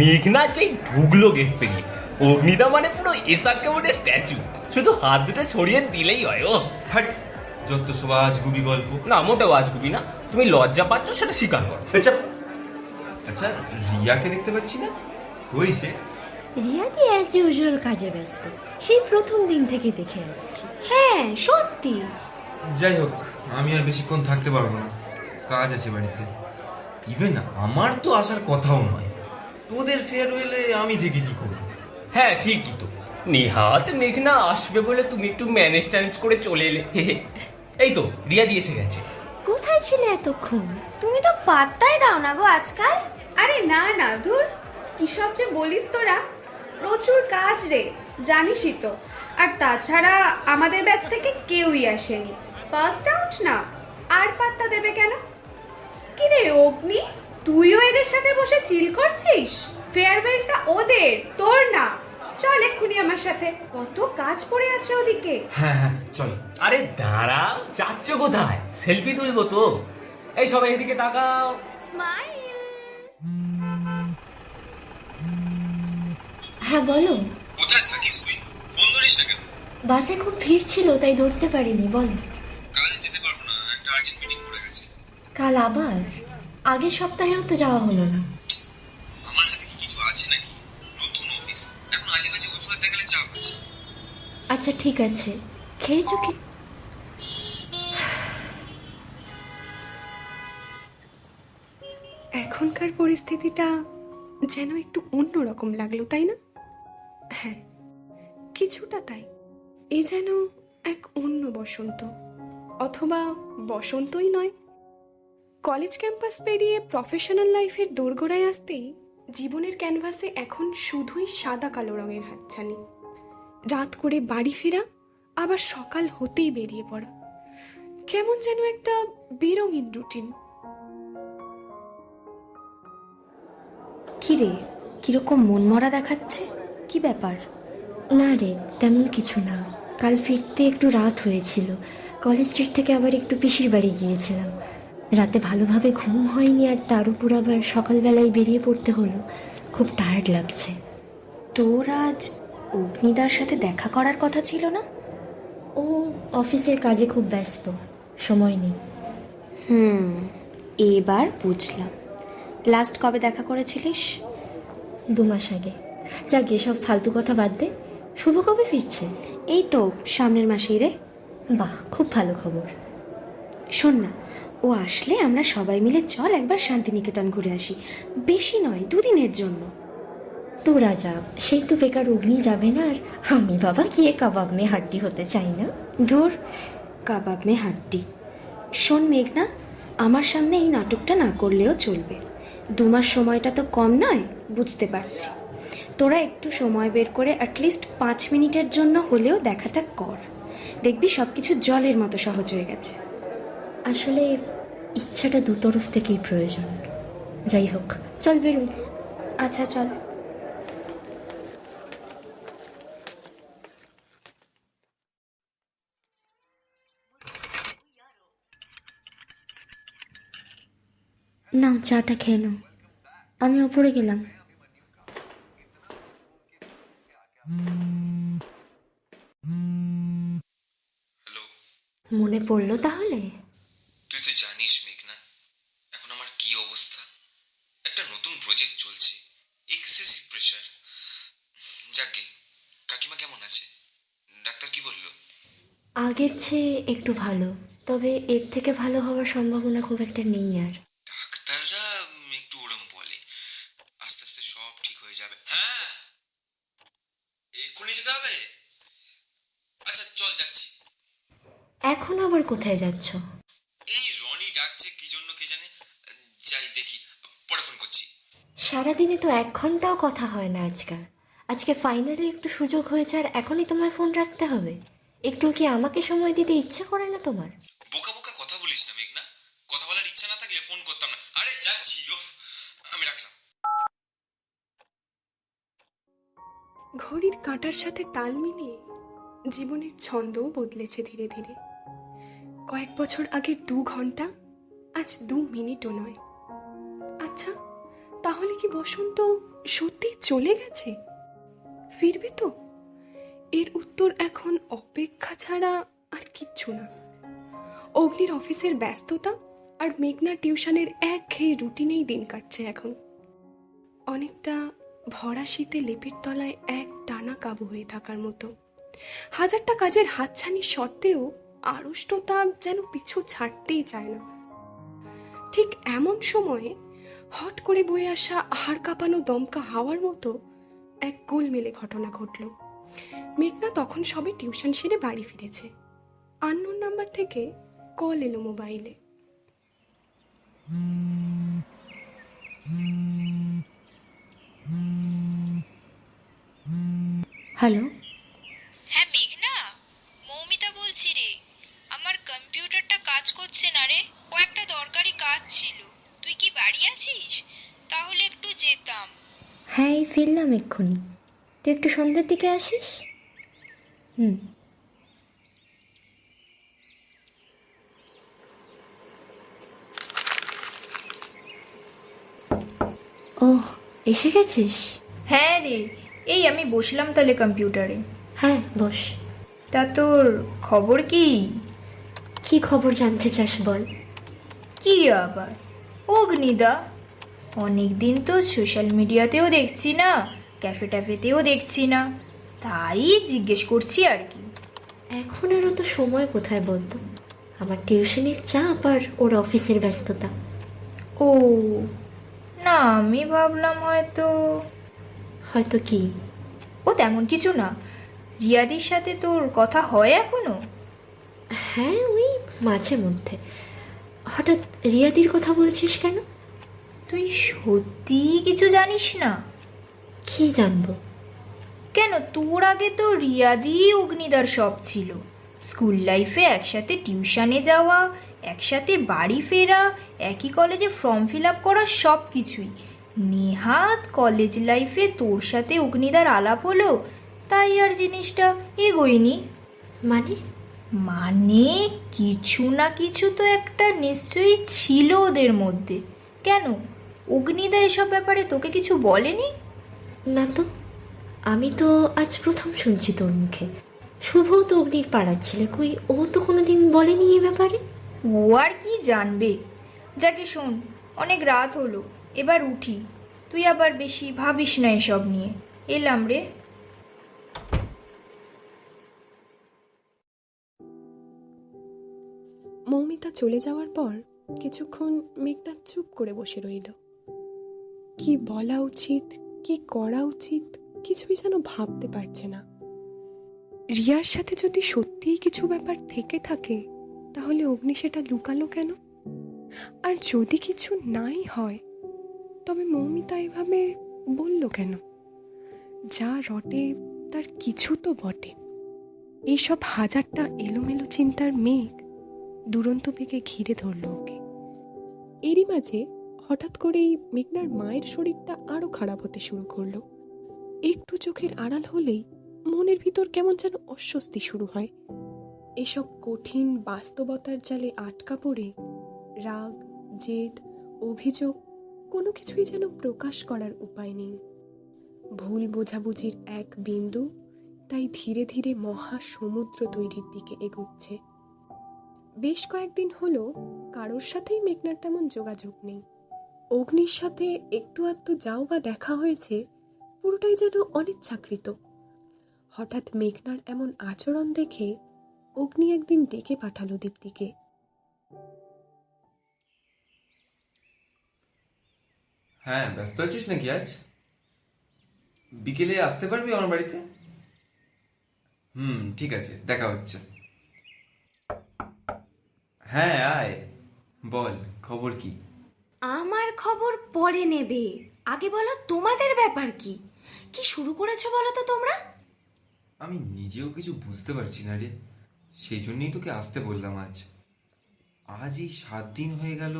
মেঘনা যেই ঢুকলো গেট পেরিয়ে, অগ্নিতা মানে পুরো এসআরকে বোর্ডের স্ট্যাচু, শুধু হাত দুটো ছড়িয়ে দিলেই হয়। ও
হাট, যত সব আজগুবি গল্প।
না, মোটেও আজগুবি না। তুমি লজ্জা পাচ্ছ সেটা স্বীকার করো।
আচ্ছা আচ্ছা, রিয়াকে দেখতে পাচ্ছি না, কই সে?
রিয়াদি অ্যাজ ইউজুয়াল কাজে ব্যস্ত, সেই প্রথম দিন থেকে দেখে আসছি।
হ্যাঁ সত্যি।
যাই হোক, আমি আর বেশিক্ষণ থাকতে পারবো না, কাজ আছে বাড়িতে। ইভেন আমার তো আসার কথাও নয়, তোদের ফেয়ারওয়েলে আমি থেকে কি করবো?
হ্যাঁ ঠিকই তো, নেহাত মেঘনা আসবে বলে তুমি একটু ম্যানেজ ট্যানেজ করে চলে এলে। এই তো রিয়া দিয়ে এসে গেছে।
কোথায় ছিলে এতক্ষণ?
তুমি তো পাত্তাই দাও না গো আজকাল।
আরে না না, ধুর, কি সব যে বলিস তোরা, প্রচুর কাজ রে, জানিসই তো। আর তাছাড়া আমাদের ব্যাচ থেকে কেউই আসেনি, ফার্স্ট আউট না, আর পাত্তা দেবে কেন? কি রে অগ্নি, তুইও এদের সাথে বসে চিল করছিস? ফেয়ারওয়েলটা ওদের, তোর না। চল এক্ষুনি আমার সাথে, কত কাজ পড়ে আছে ওদিকে।
হ্যাঁ হ্যাঁ চল।
আরে দাঁড়াও, যাচ্ছ কোথায়? সেলফি তুলবো তো। এই সবাই এদিকে তাকাও।
স্মাইল।
হ্যাঁ বলো।
কোথায় থাকিস তুই? ফোন ধরিস না কেন?
বাসে খুব ভিড় ছিল, তাই ধরতে পারিনি। বলো।
কাল যেতে পারবো না, একটা আর্জেন্ট মিটিং পড়ে গেছে।
কাল আবার? আগের সপ্তাহেও তো যাওয়া হলো না।
আমার হাতে কি কিছু আছে নাকি? নতুন অফিস, এখন আজে বাজে অজুহাত দেখালে চাপ আছে।
আচ্ছা ঠিক আছে, খেয়েছো কি?
এখনকার পরিস্থিতিটা যেন একটু অন্যরকম লাগলো, তাই না? হ্যাঁ, কিছুটা তাই। এ যেন এক অন্য বসন্ত, অথবা বসন্তই নয়। কলেজ ক্যাম্পাস পেরিয়ে প্রফেশনাল লাইফের দোরগোড়ায় আসতেই জীবনের ক্যানভাসে এখন শুধুই সাদা কালো রঙের হাতছানি। রাত করে বাড়ি ফেরা, আবার সকাল হতেই বেরিয়ে পড়া, কেমন যেন একটা বেরঙিন রুটিন।
কিরে, কিরকম মনমরা দেখাচ্ছে, কি ব্যাপার?
না রে, তেমন কিছু না। কাল ফিরতে একটু রাত হয়েছিল, কলেজ স্ট্রিট থেকে আবার একটু পিসির বাড়ি গিয়েছিলাম। রাতে ভালোভাবে ঘুম হয়নি, আর তার উপর আবার সকালবেলায় বেরিয়ে পড়তে হলো। খুব টায়ার্ড লাগছে।
তোর আজ অগ্নিদার সাথে দেখা করার কথা ছিল না?
ও অফিসের কাজে খুব ব্যস্ত, সময় নেই।
এবার বুঝলাম। লাস্ট কবে দেখা করেছিলিস?
2 মাস আগে। যাক, এসব ফালতু কথা বাদ দে। শুভ কবে ফিরছে?
এই তো সামনের মাসেই রে।
বাহ, খুব ভালো খবর।
শোন না, ও আসলে আমরা সবাই মিলে চল একবার শান্তিনিকেতন ঘুরে আসি। বেশি নয়, 2 দিনের জন্য।
তোরা যা, সেই তো বেকার অগ্নি যাবে না, আর আমি বাবা গিয়ে কাবাব মে হাড্ডি হতে চাই না।
ধুর, কাবাব মে হাড্ডি। শোন মেঘনা, আমার সামনে এই নাটকটা না করলেও চলবে। 2 মাস সময়টা তো কম নয়, বুঝতে পারছি। তোরা একটু সময় বের করে অ্যাটলিস্ট 5 মিনিটের জন্য হলেও দেখাটা কর। দেখবি সব কিছু জলের মতো সহজ হয়ে গেছে।
আসলে ইচ্ছাটা 2 তরফ থেকেই প্রয়োজন। যাই হোক, চল বেরোই।
আচ্ছা চল।
নাও চাটা খেয়ে নাও, আমি ওপরে গেলাম।
হ্যালো,
মনে পড়লো তাহলে?
তুই তো জানিস মেঘনা এখন আমার কি অবস্থা। একটা নতুন প্রজেক্ট চলছে, এক্সেসিভ প্রেশার। যাকে কাকিমা কেমন আছে? ডাক্তার কি বললো?
আগের চেয়ে একটু ভালো, তবে এর থেকে ভালো হওয়ার সম্ভাবনা খুব একটা নেই আর।
ডাক্তাররা একটু ওরম বলে, আস্তে আস্তে সব ঠিক হয়ে যাবে। হ্যাঁ, এক্ষুনি যেতে হবে। আচ্ছা চল, যাচ্ছি।
এখন আবার কোথায় যাচ্ছ?
এই রনি ডাকছে কি জন্য কে জানে, যাই দেখি, পরে ফোন করছি।
সারাদিনে তো 1 ঘন্টাও কথা হয় না আজকাল। আজকে ফাইনালি একটু সুযোগ হয়েছে আর এখনই তোমায় ফোন রাখতে হবে? একটু কি আমাকে সময় দিতে ইচ্ছে করে না তোমার?
বোকা বোকা কথা বলিস না মেঘনা, কথা বলার ইচ্ছা না থাকলে ফোন করতাম না। আরে যাচ্ছি, আমি রাখলাম।
ঘড়ির কাঁটার সাথে তাল মিলিয়ে জীবনের ছন্দও বদলেছে ধীরে ধীরে। কয়েক বছর আগের 2 ঘন্টা আজ 2 মিনিটও নয়। আচ্ছা, তাহলে কি বসন্ত সত্যি চলে গেছে? ফিরবে তো? এর উত্তর এখন অপেক্ষা ছাড়া আর কিচ্ছু না। অগ্নির অফিসের ব্যস্ততা আর মেঘনা টিউশনের একঘেয়ে রুটিনেই দিন কাটছে এখন। অনেকটা ভরা শীতে লেপের তলায় এক টানা কাবু হয়ে থাকার মতো। হাজারটা কাজের হাতছানি সত্ত্বেও আড়ষ্টতা যেন পিছু ছাড়তেই চায় না। ঠিক এমন সময়ে হট করে বয়ে আসা হাড় কাঁপানো দমকা হাওয়ার মতো এক গোলমেলে ঘটনা ঘটল। মেঘনা তখন সবে টিউশন সেরে বাড়ি ফিরেছে। আননোন নাম্বার থেকে কল এলো মোবাইলে।
হ্যালো,
হ্যাঁ মেঘনা, মৌমিতা বলছি রে। আমার কম্পিউটারটা কাজ করছে না রে, কয়েকটা দরকারি কাজ ছিল। তুই কি বাড়ি আছিস? তাহলে একটু যেতাম।
হ্যাঁ এই ফিরলাম এক্ষুনি। তুই একটু সন্ধ্যের দিকে আসিস? ও, এসে গেছিস?
হ্যাঁ রে, এই আমি বসলাম তাহলে কম্পিউটারে।
হ্যাঁ বস।
তা তোর খবর কি?
কি খবর জানতে চাস বল।
কি আবার অগ্নিদা? অনেক দিন তো সোশ্যাল মিডিয়াতেও দেখছি না, ক্যাফে ট্যাফেতেও দেখছি না, তাই জিজ্ঞেস করছি আর কি।
এখন আরও তো সময় কোথায় বলতো, আমার টিউশনের চাপ আর ওর অফিসের ব্যস্ততা।
ও না, আমি ভাবলাম হয়তো।
হয়তো কি?
ও তেমন কিছু না। রিয়াদির সাথে তোর কথা হয় এখনো?
হ্যাঁ ওই মাঝে মধ্যে। হঠাৎ রিয়াদির কথা বলছিস কেন?
তুই সত্যি কিছু জানিস না?
কি জানবো?
কেন, তোর আগে তো রিয়াদি অগ্নিদার সব ছিল। স্কুল লাইফে একসাথে টিউশনে যাওয়া, একসাথে বাড়ি ফেরা, একই কলেজে ফর্ম ফিল আপ করা, সব কিছুই। নেহাত কলেজ লাইফে তোর সাথে অগ্নিদার আলাপ হলো, তাই আর জিনিসটা এগোয়নি। মানে কিছু না কিছু তো একটা নিশ্চয়ই ছিল ওদের মধ্যে। কেন, অগ্নিদা এসব ব্যাপারে তোকে কিছু বলেনি?
না তো, আমি তো আজ প্রথম শুনছি তোর মুখে। শুভও তো অগ্নির পাড়ার ছেলে, কই ও তো কোনোদিন বলেনি এ ব্যাপারে।
ও আর কি জানবে। যাকে শোন, অনেক রাত হলো, এবার উঠি। তুই আবার বেশি ভাবিস না এসব নিয়ে। এলাম রে।
মৌমিতা চলে যাওয়ার পর কিছুক্ষণ মেঘনা চুপ করে বসে রইল। কি বলা উচিত, কি করা উচিত কিছুই যেন ভাবতে পারছে না। রিয়ার সাথে যদি সত্যিই কিছু ব্যাপার থেকে থাকে, তাহলে অগ্নি সেটা লুকালো কেন? আর যদি কিছু নাই হয়, তবে মৌমিতা এভাবে বলল কেন? যা রটে তার কিছু তো বটে। এইসব হাজারটা এলোমেলো চিন্তার মেঘ দুরন্ত বেগে ঘিরে ধরল ওকে। এরই মাঝে হঠাৎ করেই মেঘনার মায়ের শরীরটা আরো খারাপ হতে শুরু করলো। একটু চোখের আড়াল হলেই মনের ভিতর কেমন যেন অস্বস্তি শুরু হয়। এসব কঠিন বাস্তবতার জালে আটকা পড়ে রাগ, জেদ, অভিযোগ কোনো কিছুই যেন প্রকাশ করার উপায় নেই। ভুল বোঝাবুঝির এক বিন্দু তাই ধীরে ধীরে মহা সমুদ্র তৈরির দিকে এগোচ্ছে। বেশ কয়েকদিন হলো কারোর সাথেই মেঘনার তেমন যোগাযোগ নেই। অগ্নির সাথে একটু আধটু যাও বা দেখা হয়েছে, পুরোটাই যেন অনিচ্ছাকৃত। হঠাৎ মেঘনার এমন আচরণ দেখে অগ্নি একদিন ডেকে পাঠালো দীপ্তিকে।
হ্যাঁ, ব্যস্ত আছিস নাকি আজ? বিকেলে আসতে পারবি আমার বাড়িতে? ঠিক আছে, দেখা হচ্ছে। হ্যাঁ আয়, বল খবর কি?
আমার খবর পরে নেবে, আগে বলো তোমাদের ব্যাপার কি? কি শুরু করেছো বলো তো তোমরা?
আমি নিজেও কিছু বুঝতে পারছি না রে, সেই জন্যই তোকে আসতে বললাম আজ। আজ এই 7 দিন হয়ে গেল,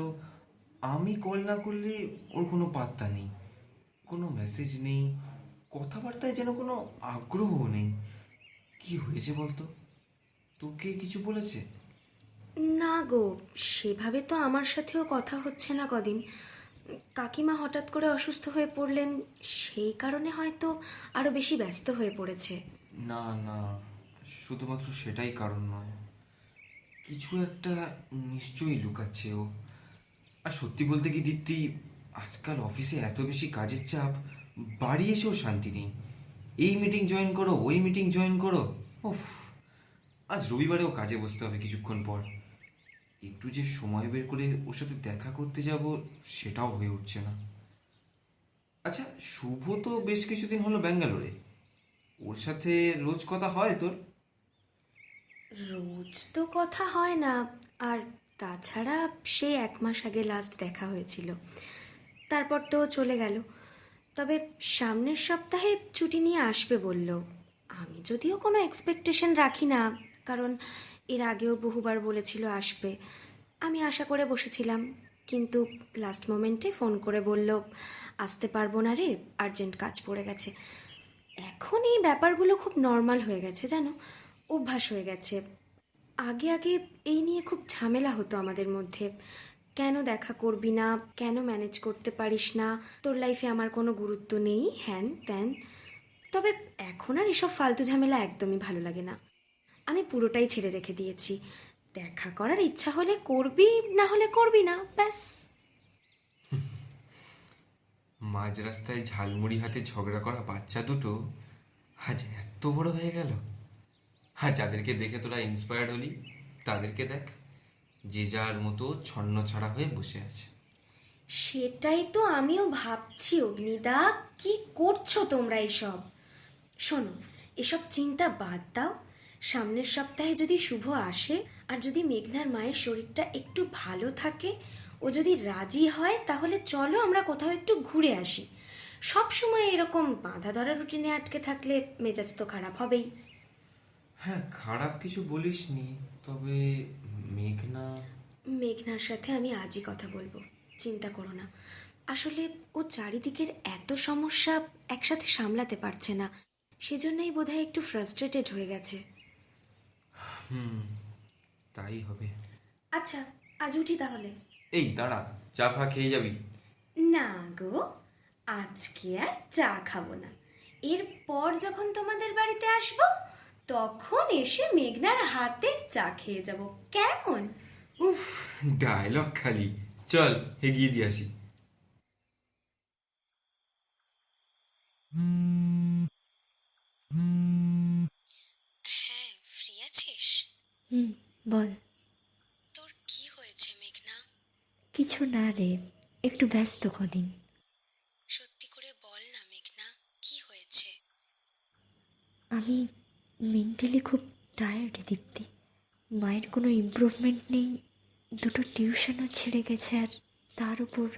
আমি কল না করলে ওর কোনো পাত্তা নেই, কোনো মেসেজ নেই, কথাবার্তায় যেন কোনো আগ্রহ নেই। কি হয়েছে বলতো? তোকে কিছু বলেছে?
না গো, সেভাবে তো আমার সাথেও কথা হচ্ছে না কদিন। কাকিমা হঠাৎ করে অসুস্থ হয়ে পড়লেন, সেই কারণে হয়তো আরো বেশি ব্যস্ত হয়ে পড়েছে।
না না, শুধুমাত্র সেটাই কারণ নয়, কিছু একটা নিশ্চয়ই লুকাচ্ছে ও। আর সত্যি বলতে কি দীপ্তি, আজকাল অফিসে এত বেশি কাজের চাপ, বাড়ি এসেও শান্তি নেই। এই মিটিং জয়েন করো, ওই মিটিং জয়েন করো, উফ। আজ রবিবারেও কাজে বসতে হবে কিছুক্ষণ পর। একটু যে সময় বের করে ওর সাথে দেখা করতে যাব, সেটাও হয়ে উঠছে না। আচ্ছা, শুভ তো বেশ কিছুদিন হলো ব্যাঙ্গালোরে, ওর সাথে রোজ কথা হয় তোর?
রোজ তো কথা হয় না, আর তাছাড়া সে 1 মাস আগে লাস্ট দেখা হয়েছিল, তারপর তো চলে গেল। তবে সামনের সপ্তাহে ছুটি নিয়ে আসবে বলল। আমি যদিও কোনো এক্সপেকটেশন রাখি না, কারণ এর আগেও বহুবার বলেছিল আসবে। আমি আশা করে বসেছিলাম, কিন্তু লাস্ট মোমেন্টে ফোন করে বলল আসতে পারবো না রে, আর্জেন্ট কাজ পড়ে গেছে। এখন এই ব্যাপারগুলো খুব নর্মাল হয়ে গেছে, জানো, অভ্যাস হয়ে গেছে। আগে আগে এই নিয়ে খুব ঝামেলা হতো আমাদের মধ্যে। কেন দেখা করবি না, কেন ম্যানেজ করতে পারিস না, তোর লাইফে আমার কোনো গুরুত্ব নেই, হ্যান ত্যান। তবে এখন আর এসব ফালতু ঝামেলা একদমই ভালো লাগে না। আমি পুরোটাই ছেড়ে রেখে দিয়েছি। দেখা করার ইচ্ছা হলে করবি, না হলে করবি না, ব্যাস।
মাঝ রাস্তায় ঝালমুড়ি হাতে ঝগড়া করা বাচ্চা দুটো আজ এত বড় হয়ে গেল। আর যাদেরকে দেখে তোরা ইন্সপায়ার্ড হলি, তাদেরকে দেখ, যে যার মতো ছন্ন ছাড়া হয়ে বসে আছে।
সেটাই তো আমিও ভাবছি অগ্নিদা, কি করছো তোমরা এসব? শোনো, এসব চিন্তা বাদ দাও। সামনের সপ্তাহে যদি শুভ আসে, আর যদি মেঘনার মায়ের শরীরটা একটু ভালো থাকে, ও যদি রাজি হয়, তাহলে চলো আমরা কোথাও একটু ঘুরে আসি। সব সময় এরকম বাঁধা ধরা রুটিনে আটকে থাকলে মেজাজ তো খারাপ হবেই।
হ্যাঁ, খারাপ কিছু বলিসনি, তবে
মেঘনার সাথে আমি আজই কথা বলবো, চিন্তা করো না। আসলে ও চারিদিকের এত সমস্যা একসাথে সামলাতে পারছে না, সেজন্যই বোধহয় একটু ফ্রাস্ট্রেটেড হয়ে গেছে।
তাই হবে।
আচ্ছা, আজ উঠি তাহলে।
এই দাঁড়া, চা ফা খেয়ে যাবি?
না গো, আজকে আর চা খাবো না। এরপর যখন তোমাদের বাড়িতে আসবো, তখন এসে মেঘনার হাতের চা খেয়ে যাব, কেমন?
উফ, ডায়লগ খালি। চল এগিয়ে দিয়ে আসি।
হ্যাঁ, ফ্রি আছিস? বল।
তোর কি হয়েছে মেঘনা?
কিছু না রে, একটু ব্যস্ত কদিন।
সত্যি করে বল না মেঘনা, কি হয়েছে?
আমি মেন্টালি খুব টায়ার্ড দীপ্তি। মায়ের কোনো ইমপ্রুভমেন্ট নেই, 2টো টিউশনও ছেড়ে গেছে, আর তার উপর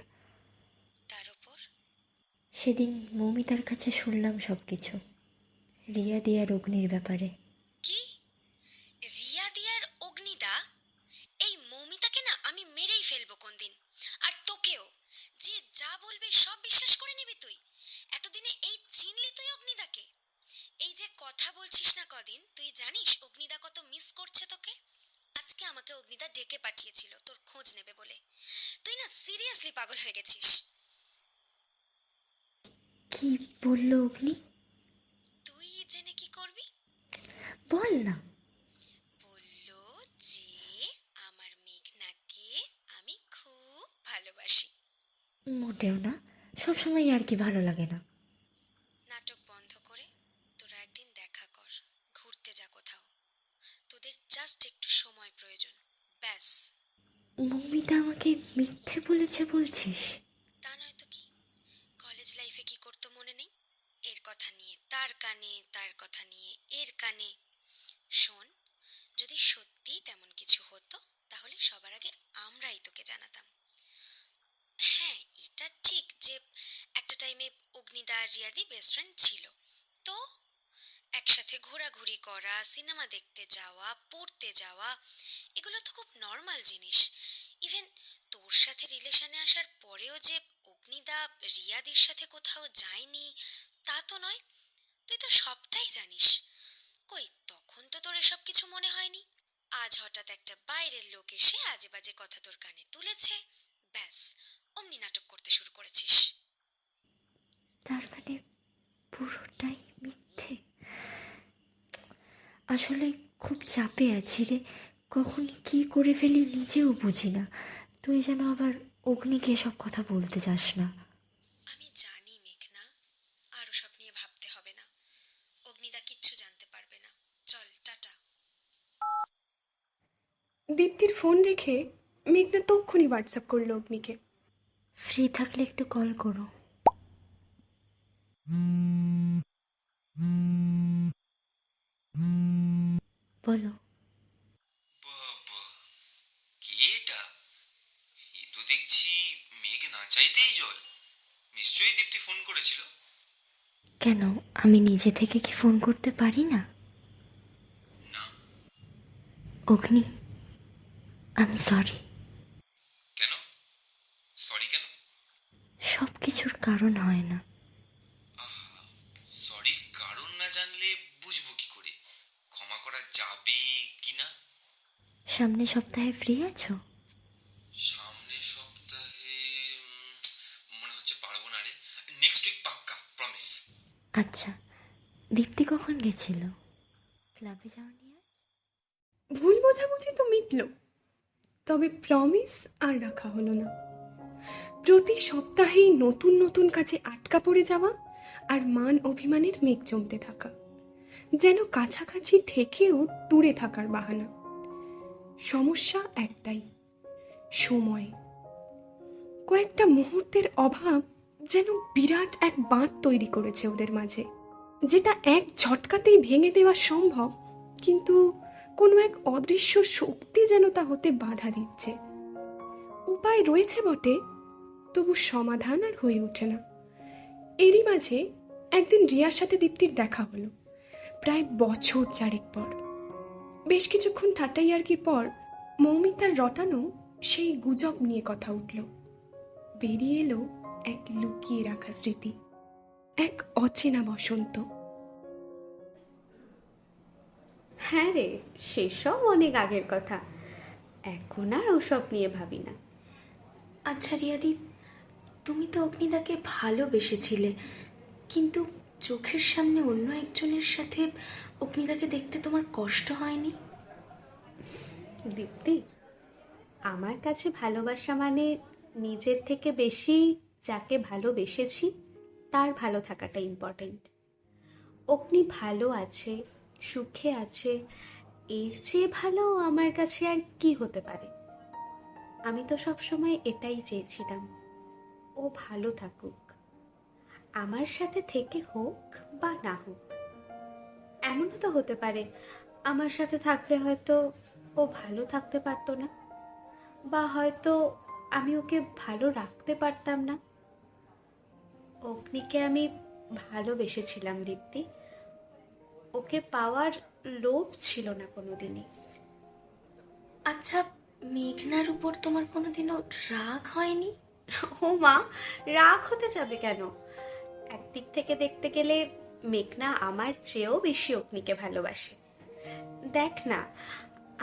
সেদিন মৌমিতার কাছে শুনলাম সব কিছু, রিয়া দিয়ার অগ্নির ব্যাপারে।
কি? রিয়া দিয়ার অগ্নিদা? এই মৌমিতাকে না আমি মেরেই ফেলবো কোনদিন। আর তোকেও, যে
ডেকে পাঠিয়েছিল তোর খোঁজ নেবে বলে। তুই না সিরিয়াসলি পাগল হয়ে গেছিস।
কি বললো অগ্নি?
তুই জেনে কি করবি?
বল না।
বললো যে আমার মেঘনাকে আমি খুব ভালোবাসি।
মোটেও না, সবসময় আর কি ভালো লাগে না।
নাটক বন্ধ করে তোরা একদিন দেখা কর, ঘুরতে যা কোথাও। তোদের জাস্ট একটু সময় প্রয়োজন, ব্যাস।
মৌমিতা আমাকে মিথ্যে বলেছে বলছিস?
তা নয় তো কি। কলেজ লাইফে কি করতো মনে নেই? এর কথা নিয়ে তার কানে, তার কথা নিয়ে এর কানে। শোন, যদি সত্যি তেমন কিছু হতো তাহলে সবার আগে আমরাই তোকে জানাতাম। হ্যাঁ, এটা ঠিক যে একটা টাইমে অগ্নিদা আর রিয়াদি বেস্ট ফ্রেন্ড ছিল। তো একসাথে ঘোরাঘুরি করা, সিনেমা দেখতে যাওয়া, পড়তে যাওয়া, এগুলো তো খুব নর্মাল জিনিস। ইভেন তোর সাথে রিলেশনে আসার পরেও যে অগ্নিদা রিয়াদির সাথে কোথাও যায়নি তা তো নয়। তুই তো সবটাই জানিস। কই তখন তো তোর এসব কিছু মনে হয়নি। আজ হঠাৎ একটা বাইরের লোক এসে আজে বাজে কথা তোর কানে তুলেছে, ব্যাস অমনি নাটক করতে শুরু করেছিস।
তার মানে পুরোটাই মিথ্যে? আসলে খুব চাপে আছি রে, কখন কি করে ফেলি নিজেও বুঝি না। তুই যেন আবার অগ্নিকে সব কথা বলতে যাস না।
আমি জানি মেঘনা, আর ওসব নিয়ে ভাবতে হবে না। অগ্নিদা কিচ্ছু জানতে পারবে না। চল টাটা।
দীপ্তির ফোন রেখে মেঘনা তক্ষুনি হোয়াটসঅ্যাপ করলো অগ্নিকে।
ফ্রি থাকলে একটু কল করো। বলো।
বাবা, কে এটা? এ তো দেখছি মেঘ না চাইতেই জল। নিশ্চয়ই দীপ্তি ফোন করেছিল।
কেন, আমি নিজে থেকে কি ফোন করতে পারি না?
না।
অগ্নি, আমি সরি।
কেন সরি? কেন?
সব কিছুর কারণ হয় না।
সরির কারণ না জানলে বুঝবো কি করে ক্ষমা করা যাবে কিনা?
সামনের সপ্তাহে ফ্রি আছো?
সামনের সপ্তাহে মনে হচ্ছে পারবো না রে। নেক্সট উইক পাক্কা, প্রমিস।
আচ্ছা, দীপ্তি কখন গেছিল? ক্লাবে যাওয়া নিয়ে?
ভুল বোঝাবুঝি তো মিটল, তবে প্রমিস আর রাখা হলো না। প্রতি সপ্তাহেই নতুন নতুন কাজে আটকা পড়ে যাওয়া আর মান অভিমানের মেঘ জমতে থাকা, যেন কাছাকাছি থেকেও দূরে থাকার বাহানা। সমস্যা একটাই, সময়। কয়েকটা মুহূর্তের অভাব যেন বিরাট এক বাঁধ তৈরি করেছে ওদের মাঝে, যেটা এক ঝটকাতেই ভেঙে দেওয়া সম্ভব, কিন্তু কোনো এক অদৃশ্য শক্তি যেন তা হতে বাধা দিচ্ছে। উপায় রয়েছে বটে, তবু সমাধান আর হয়ে ওঠে না। এরই মাঝে একদিন রিয়ার সাথে দীপ্তির দেখা হলো, প্রায় বছর 4 পর। বেশ কিছুক্ষণ ঠাট্টাইয়ার্কির পর মৌমিতার রটানো সেই গুজব নিয়ে কথা উঠল। বেরিয়ে এলো এক লুকিয়ে রাখা স্মৃতি, এক অচেনা বসন্ত।
হ্যাঁ রে, সেসব অনেক আগের কথা, এখন আর ওসব নিয়ে ভাবি না।
আচ্ছা রিয়াদি, তুমি তো অগ্নিদাকে ভালোবেসেছিলে, কিন্তু চোখের সামনে অন্য একজনের সাথে অগ্নিদাকে দেখতে তোমার কষ্ট হয়নি?
দীপ্তি, আমার কাছে ভালোবাসা মানে নিজের থেকে বেশি যাকে ভালোবেসেছি তার ভালো থাকাটা ইম্পর্টেন্ট। অগ্নি ভালো আছে, সুখে আছে, এর চেয়ে ভালো আমার কাছে আর কি হতে পারে। আমি তো সবসময় এটাই চেয়েছিলাম, ও ভালো থাকুক, আমার সাথে থেকে হোক বা না হোক। এমনও তো হতে পারে আমার সাথে থাকলে হয়তো ও ভালো থাকতে পারতো না, বা হয়তো আমি ওকে ভালো রাখতে পারতাম না। অগ্নিকে আমি ভালোবেসেছিলাম দীপ্তি, ওকে পাওয়ার লোভ ছিল না কোনোদিনই।
আচ্ছা, মেঘনার উপর তোমার কোনোদিনও রাগ হয়নি?
ও মা, রাগ হতে যাবে কেন? একদিক থেকে দেখতে গেলে মেঘনা আমার চেয়েও বেশি অগ্নিকে ভালোবাসে। দেখ না,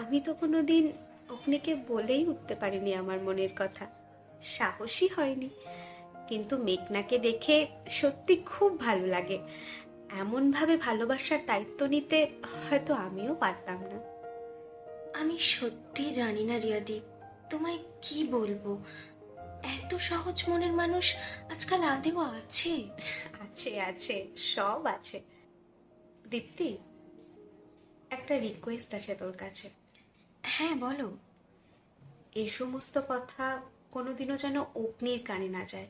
আমি তো কোনোদিন অগ্নিকে বলেই উঠতে পারিনি আমার মনের কথা, সাহসী হয়নি। কিন্তু মেঘনাকে দেখে সত্যি খুব ভালো লাগে। এমনভাবে ভালোবাসার দায়িত্ব নিতে হয়তো আমিও পারতাম না।
আমি সত্যি জানি না রিয়াদি, তোমায় কি বলবো। এত সহজ মনের মানুষ আজকাল আদেও আছে?
আছে আছে, সব আছে। দীপ্তি, একটা রিকোয়েস্ট আছে তোর কাছে।
হ্যাঁ বলো।
এই সমস্ত কথা কোনোদিনও যেন অগ্নির কানে না যায়,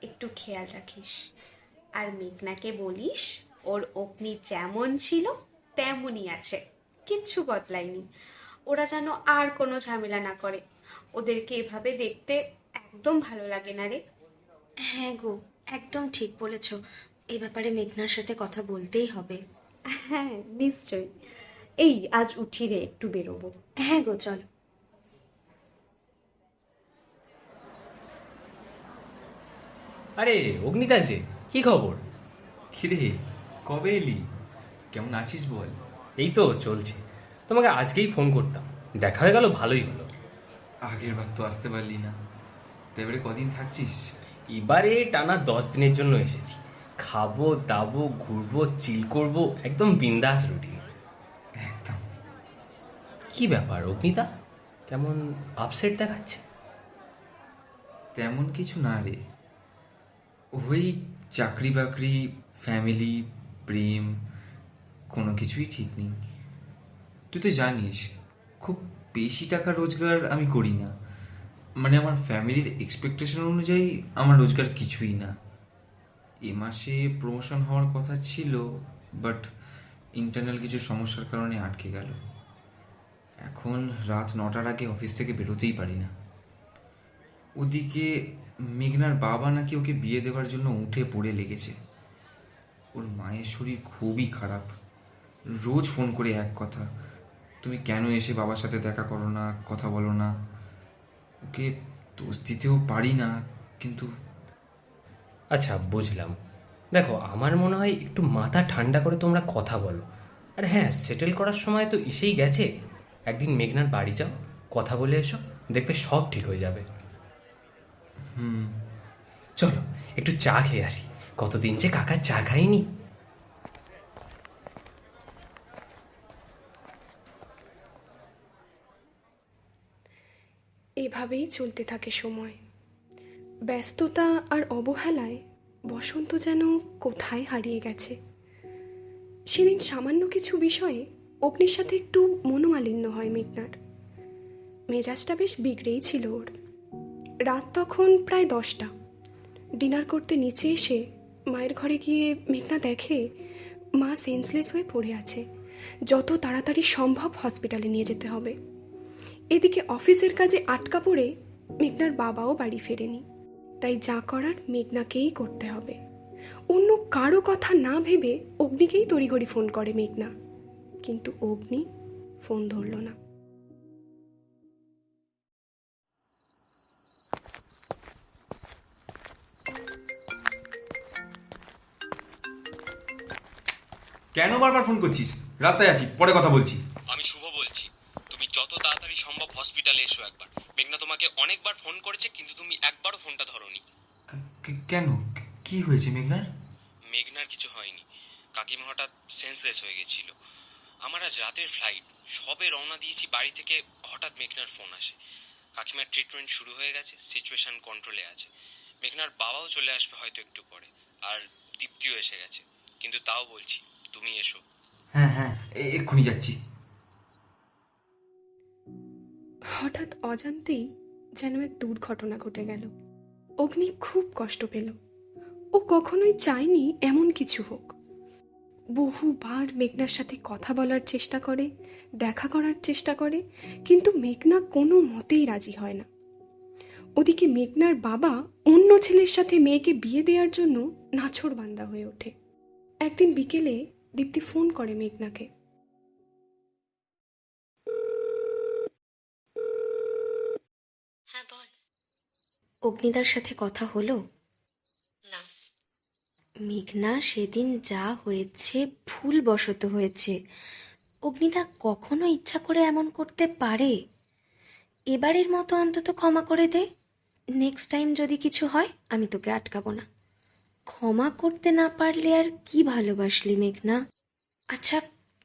একটু খেয়াল রাখিস। আর মেঘনাকে বলিস ওর অগ্নি যেমন ছিল তেমনই আছে, কিচ্ছু বদলায়নি। ওরা যেন আর কোনো ঝামেলা না করে, ওদেরকে এভাবে দেখতে একদম ভালো লাগে না রে।
হ্যাঁ গো, একদম ঠিক বলেছ। এ ব্যাপারে মেঘনার সাথে কথা বলতেই হবে।
হ্যাঁ নিশ্চয়ই। এই আজ উঠি রে, একটু বেরোবো।
হ্যাঁ গো, চল।
আরে অগ্নিদা যে, কি খবর?
কিরে, কবে এলি? কেমন আছিস বল?
এই তো চলছে। তোমাকে আজকেই ফোন করতাম, দেখা হয়ে গেল, ভালোই হলো।
আগের বার তো আসতে পারলি না, তো এবারে কদিন থাকছিস?
এবারে টানা 10 দিনের জন্য এসেছি। খাবো দাবো, ঘুরবো, চিল করবো, একদম বিন্দাস রুটিন।
একদম।
কি ব্যাপার অগ্নিদা, কেমন আপসেট দেখাচ্ছে?
তেমন কিছু না রে, ওই চাকরি বাকরি, ফ্যামিলি, প্রেম, কোনো কিছুই ঠিক নেই। তুই তো জানিস খুব বেশি টাকা রোজগার আমি করি না, মানে আমার ফ্যামিলির এক্সপেকটেশন অনুযায়ী আমার রোজগার কিছুই না। এ মাসে প্রমোশন হওয়ার কথা ছিল, বাট ইন্টারনাল কিছু সমস্যার কারণে আটকে গেল। এখন রাত 9টার আগে অফিস থেকে বেরোতেই পারি না। ওদিকে মেঘনার বাবা নাকি ওকে বিয়ে দেওয়ার জন্য উঠে পড়ে লেগেছে। ওর মায়ের শরীর খুবই খারাপ, রোজ ফোন করে এক কথা, তুমি কেন এসে বাবার সাথে দেখা করো না, কথা বলো না। ওকে দোষ দিতেও পারি না, কিন্তু
আচ্ছা বুঝলাম। দেখো, আমার মনে হয় একটু মাথা ঠান্ডা করে তোমরা কথা বলো। আর হ্যাঁ, সেটেল করার সময় তো এসেই গেছে, একদিন মেঘনার বাড়ি যাও, কথা বলে এসো, দেখবে সব ঠিক হয়ে যাবে। চলো একটু চা খেয়ে আসি, কতদিন যে কাকা চা খাইনি।
এভাবেই চলতে থাকে সময়। ব্যস্ততা আর অবহেলায় বসন্ত যেন কোথায় হারিয়ে গেছে। সেদিন সামান্য কিছু বিষয়ে অগ্নির সাথে একটু মনোমালিন্য হয় মেঘনার। মেজাজটা বেশ বিগড়েই ছিল ওর। রাত তখন প্রায় 10টা। ডিনার করতে নিচে এসে মায়ের ঘরে গিয়ে মেঘনা দেখে মা সেন্সলেস হয়ে পড়ে আছে। যত তাড়াতাড়ি সম্ভব হসপিটালে নিয়ে যেতে হবে। এদিকে অফিসের কাজে আটকা পড়ে মেঘনার বাবাও বাড়ি ফেরেনি। তাই যা করার মেঘনাকেই করতে হবে। অন্য কারো কথা না ভেবে অগ্নিকেই তড়িঘড়ি ফোন করে মেঘনা, কিন্তু অগ্নি ফোন ধরল না।
কেন বারবার ফোন করছিস? রাস্তায় আছি, পরে কথা বলছি।
আমি শুভ বলছি, তুমি যত তাড়াতাড়ি সম্ভব হসপিটালে এসো একবার। মেঘনা তোমাকে অনেকবার ফোন করেছে, কিন্তু তুমি একবারও ফোনটা ধরোনি।
কেন, কি হয়েছে মেঘনার?
মেঘনার কিছু হয়নি, কাকিমা হঠাৎ সেন্সলেস হয়ে গেছিল। আমার আজ রাতের ফ্লাইট, সবে রওনা দিয়েছি বাড়ি থেকে, হঠাৎ মেঘনার ফোন আসে। কাকিমার ট্রিটমেন্ট শুরু হয়ে গেছে, সিচুয়েশন কন্ট্রোলে আছে। মেঘনার বাবাও চলে আসবে হয়তো একটু পরে, আর দীপ্তিও এসে গেছে। কিন্তু তাও বলছি, তুমি এসো।
হ্যাঁ হ্যাঁ, এক্ষুনি যাচ্ছি।
হঠাৎ অজান্তেই যেন এক দুর্ঘটনা ঘটে গেল। অগ্নি খুব কষ্ট পেল। ও কখনোই চায়নি এমন কিছু হোক। বহুবার মেঘনার সাথে কথা বলার চেষ্টা করে, দেখা করার চেষ্টা করে, কিন্তু মেঘনা কোনো মতেই রাজি হয় না। ওদিকে মেঘনার বাবা অন্য ছেলের সাথে মেয়েকে বিয়ে দেওয়ার জন্য নাছোড়বান্দা হয়ে ওঠে। একদিন বিকেলে দীপ্তি ফোন করে মেঘনাকে।
হ্যাঁ বল। অগ্নিদার সাথে কথা হলো?
না।
মেঘনা, সেদিন যা হয়েছে ভুলবশত হয়েছে। অগ্নিদা কখনো ইচ্ছা করে এমন করতে পারে?
এবারের মতো অন্তত ক্ষমা করে দে। নেক্সট টাইম যদি কিছু হয় আমি তোকে আটকাবো না। ক্ষমা করতে না পারলে আর কি ভালোবাসলি মেঘনা? আচ্ছা,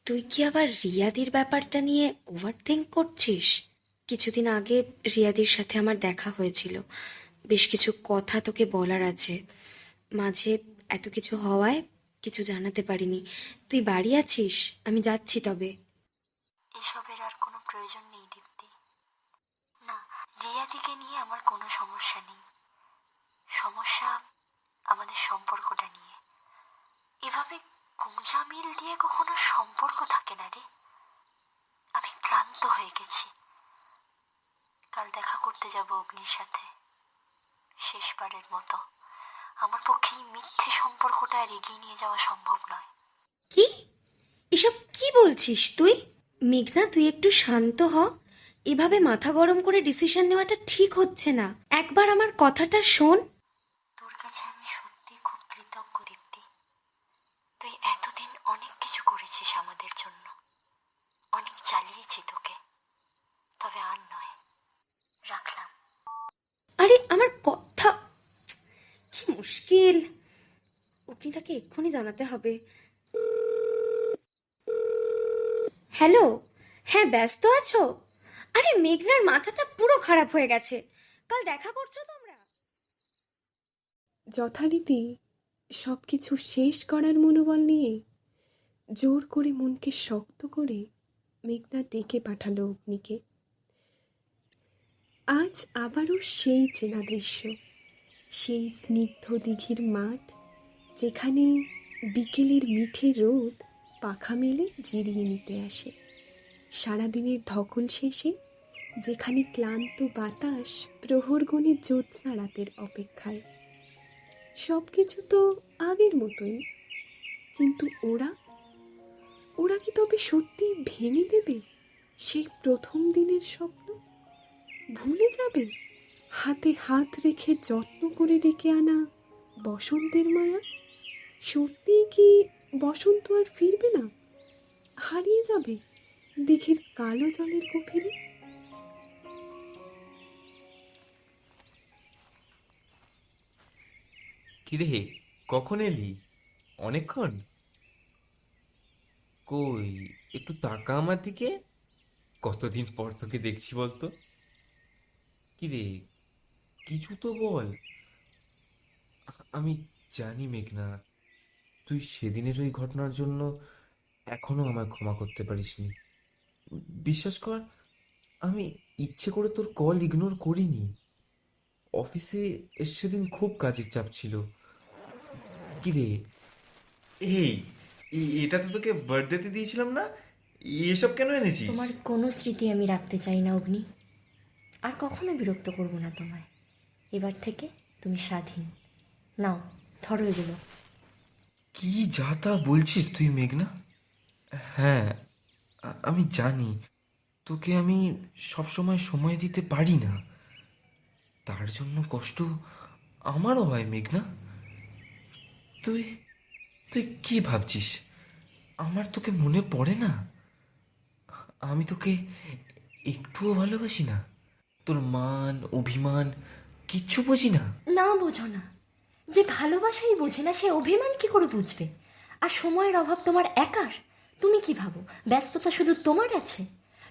তুই কি আবার রিয়াদির ব্যাপারটা নিয়ে ওভার থিঙ্ক করছিস? কিছুদিন আগে রিয়াদির সাথে আমার দেখা হয়েছিল, বেশ কিছু কথা তোকে বলার আছে। মাঝে এত কিছু হওয়ায় কিছু জানাতে পারিনি। তুই বাড়ি আছিস? আমি যাচ্ছি তবে।
এসবের আর কোনো প্রয়োজন নেই দীপ্তি। না, রিয়াদিকে নিয়ে আমার কোনো সমস্যা নেই। সমস্যা আমাদের সম্পর্কটা নিয়ে। এভাবে গুঁজা মিল দিয়ে কখনো সম্পর্ক থাকে না রে। আমি ক্লান্ত হয়ে গেছি। কাল দেখা করতে যাব অগ্নির সাথে, শেষবারের মতো। আমার পক্ষে এই মিথ্যে সম্পর্কটা আর এগিয়ে নিয়ে যাওয়া সম্ভব নয়।
কি এসব কি বলছিস তুই? মেঘনা, তুই একটু শান্ত হ। এভাবে মাথা গরম করে ডিসিশন নেওয়াটা ঠিক হচ্ছে না। একবার আমার কথাটা শোন।
তোর কাছে আমি সত্যি খুব কৃতজ্ঞ দীপ্তি। তুই এতদিন অনেক কিছু করেছিস আমাদের জন্য, অনেক চালিয়েছি তোকে। তবে আর নয়, রাখলাম।
আরে আমার কথা, কি মুশকিল। অগ্নিদাকে এক্ষুনি জানাতে হবে। হ্যালো, হ্যাঁ ব্যস্ত আছো? আরে মেঘনার মাথাটা পুরো খারাপ হয়ে গেছে। কাল দেখা করছো তোমরা?
যথারীতি সব কিছু শেষ করার মনোবল নিয়ে জোর করে মনকে শক্ত করে মেঘনা ডেকে পাঠালো অগ্নিকে। আজ আবারও সেই চেনা দৃশ্য, সেই স্নিগ্ধ দিঘির মাঠ, যেখানে বিকেলের মিঠে রোদ পাখা মেলে জিরিয়ে নিতে আসে। সারাদিনের ধকল শেষে যেখানে ক্লান্ত বাতাস প্রহরগণের জ্যোৎস্না রাতের অপেক্ষায়। সব কিছু তো আগের মতোই, কিন্তু ওরা কি তবে সত্যি ভেঙে দেবে সেই প্রথম দিনের স্বপ্ন? ভুলে যাবে হাতে হাত রেখে যত্ন করে ডেকে আনা বসন্তের মায়া? সত্যিই কি বসন্ত আর ফিরবে না? হারিয়ে যাবে দিঘির কালো জলের গভীরে?
কিরে, কখন এলি? অনেকক্ষণ? কই একটু তাকা আমার দিকে। কতদিন পর তোকে দেখছি বলতো। কিরে, কিছু তো বল। আমি জানি মেঘনা, তুই সেদিনের ওই ঘটনার জন্য এখনো আমায় ক্ষমা করতে পারিসনি। বিশ্বাস কর, আমি ইচ্ছে করে তোর কল ইগনোর করিনি। অফিসে সেদিন খুব কাজের চাপ ছিল। কিরে, এই এটা তো তোকে বার্থডেতে দিয়েছিলাম না? এসব কেন এনেছিস?
তোমার কোনো স্মৃতি আমি রাখতে চাই না অগ্নি। আর কখনো বিরক্ত করব না তোমায়। এবার থেকে তুমি স্বাধীন। নাও, ধরো এগুলো।
কি যা তা বলছিস তুই মেঘনা? হ্যাঁ, আমি জানি তোকে আমি সবসময় সময় দিতে পারি না, তার জন্য কষ্ট আমারও হয় মেঘনা। তুই তুই কি ভাবছিস আমার তোকে মনে পড়ে না? আমি তোকে একটুও ভালোবাসি না? তোর মান অভিমান কিচ্ছু বুঝি না?
না, বোঝো না। যে ভালোবাসাই বোঝে না সে অভিমান কি করে বুঝবে? আর সময়ের অভাব তোমার একার? তুমি কি ভাবো ব্যস্ততা শুধু তোমার আছে?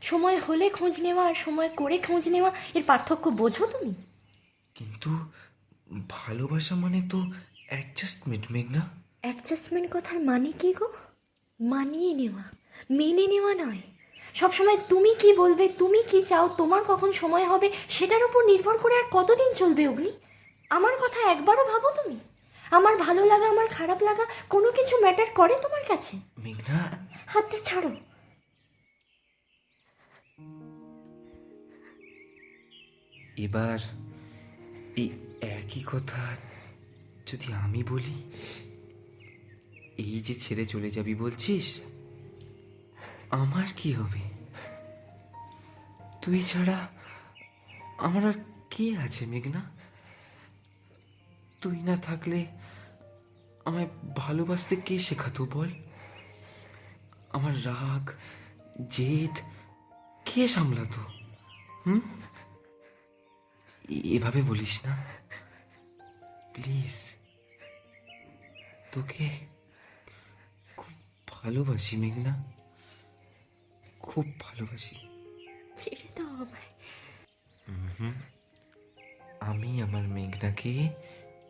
সময় হলে খোঁজ নেওয়া আর সময় করে খোঁজ নেওয়া, এর পার্থক্য বোঝো তুমি?
কিন্তু ভালোবাসা মানে তো অ্যাডজাস্টমেন্ট মেঘনা।
অ্যাডজাস্টমেন্ট কথার মানে কি গো? মানিয়ে নেওয়া, মেনে নেওয়া নয়। সবসময় তুমি কি বলবে, তুমি কি চাও, তোমার কখন সময় হবে সেটার উপর নির্ভর করে আর কতদিন চলবে অগ্নি? আমার কথা একবারও ভাবো তুমি? আমার ভালো লাগা, আমার খারাপ লাগা কোনো কিছু ম্যাটার করে তোমার কাছে?
মেঘনা,
হাতটা ছাড়ো।
এবার এই একই কথা যদি আমি বলি, এই যে ছেড়ে চলে যাবি বলছিস, আমার কি হবে? তুই ছাড়া আমার আর কে আছে মেঘনা? তুই না থাকলে আমায় ভালোবাসতে কে শেখাতো বল? আমার রাগ জেদ কে সামলাতো? এভাবে বলিস না প্লিজ, তোকে খুব ভালোবাসি মেঘনা, খুব ভালোবাসি।
ছেড়ে দাও আমায়।
আমি আমার মেঘনাকে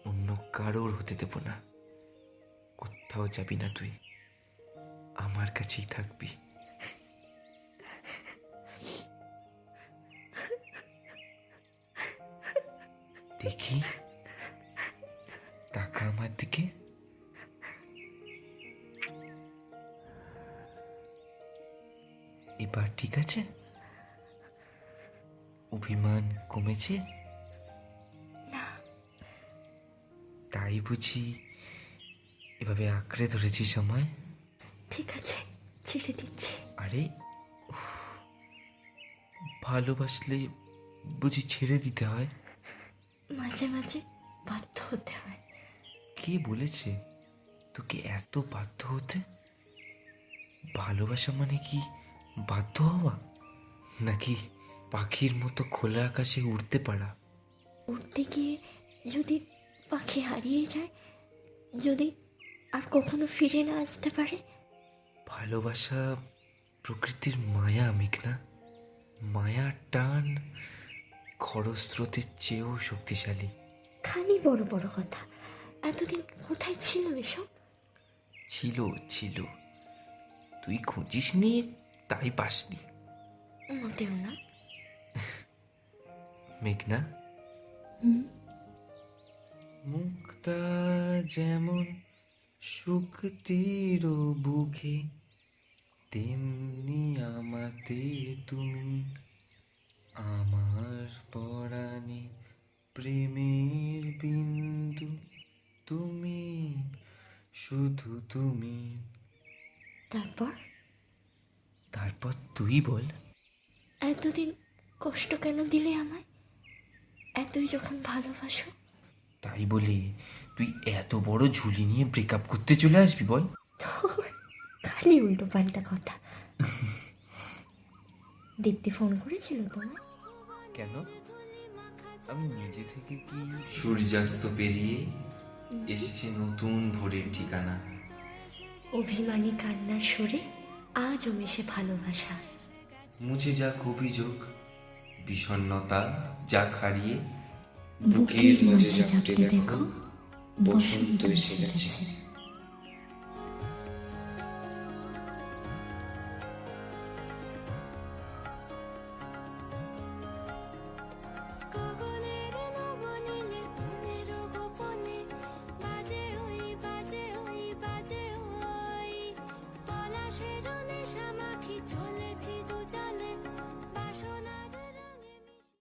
অন্য কারোর হতে দেব না। কোথাও যাবি না তুই, আমার কাছেই থাকবি। দেখি, তাকা আমার দিকে। এবার ঠিক আছে? অভিমান কমেছে? তাই বুঝি এভাবে আঁকড়ে ধরেছি সময়?
ঠিক আছে, ছেড়ে দিচ্ছি।
আরে উফ, ভালোবাসলে বুঝি ছেড়ে দিতে হয়?
মাঝে মাঝে বাধ্য হতে হয়।
কে বলেছে তোকে এত বাধ্য হতে? ভালোবাসা মানে কি বাধ্য হওয়া, নাকি পাখির মতো খোলা আকাশে উড়তে পারা?
উঠতে গিয়ে যদি পাখি হারিয়ে যায়, যদি আর কখনো ফিরে না আসতে পারে?
ভালোবাসা প্রকৃতির মায়া মেঘনা, মায়ার টান খরস্রোতের চেয়েও শক্তিশালী।
খালি বড় বড় কথা, এতদিন কোথায় ছিল এসব?
ছিল ছিল, তুই খুঁজিসনি তাই পাসনি।
মোটেও না।
মেঘনা, মুক্তা যেমন শুক্তির বুকে, তেমনি আমাতে তুমি, আমার পরাণে প্রেমের বিন্দু তুমি, শুধু তুমি। তারপর তুই বল।
এতদিন কষ্ট কেন দিলে আমায়? এতই যখন ভালোবাসো।
তাই বলে তুই এত বড় ঝুলি নিয়ে ব্রেকআপ করতে চলে আসবি বল?
খালি উল্টো পাল্টা কথা। দীপ্তি ফোন করেছিল তোমায়?
কেন? আমি নিজে থেকে কি? সূর্যাস্ত পেরিয়ে এসেছে নতুন ভোরের ঠিকানা।
অভিমানী কান্নার সুরে আজও মেশে ভালোবাসা।
মুছে যাক অভিযোগ, বিষণ্ণতা যাক হারিয়ে, বুকের মাঝে জাপটে দেখো বসন্ত এসে গেছে।
বাজে ওই পলাশের নেশা মাখি চলে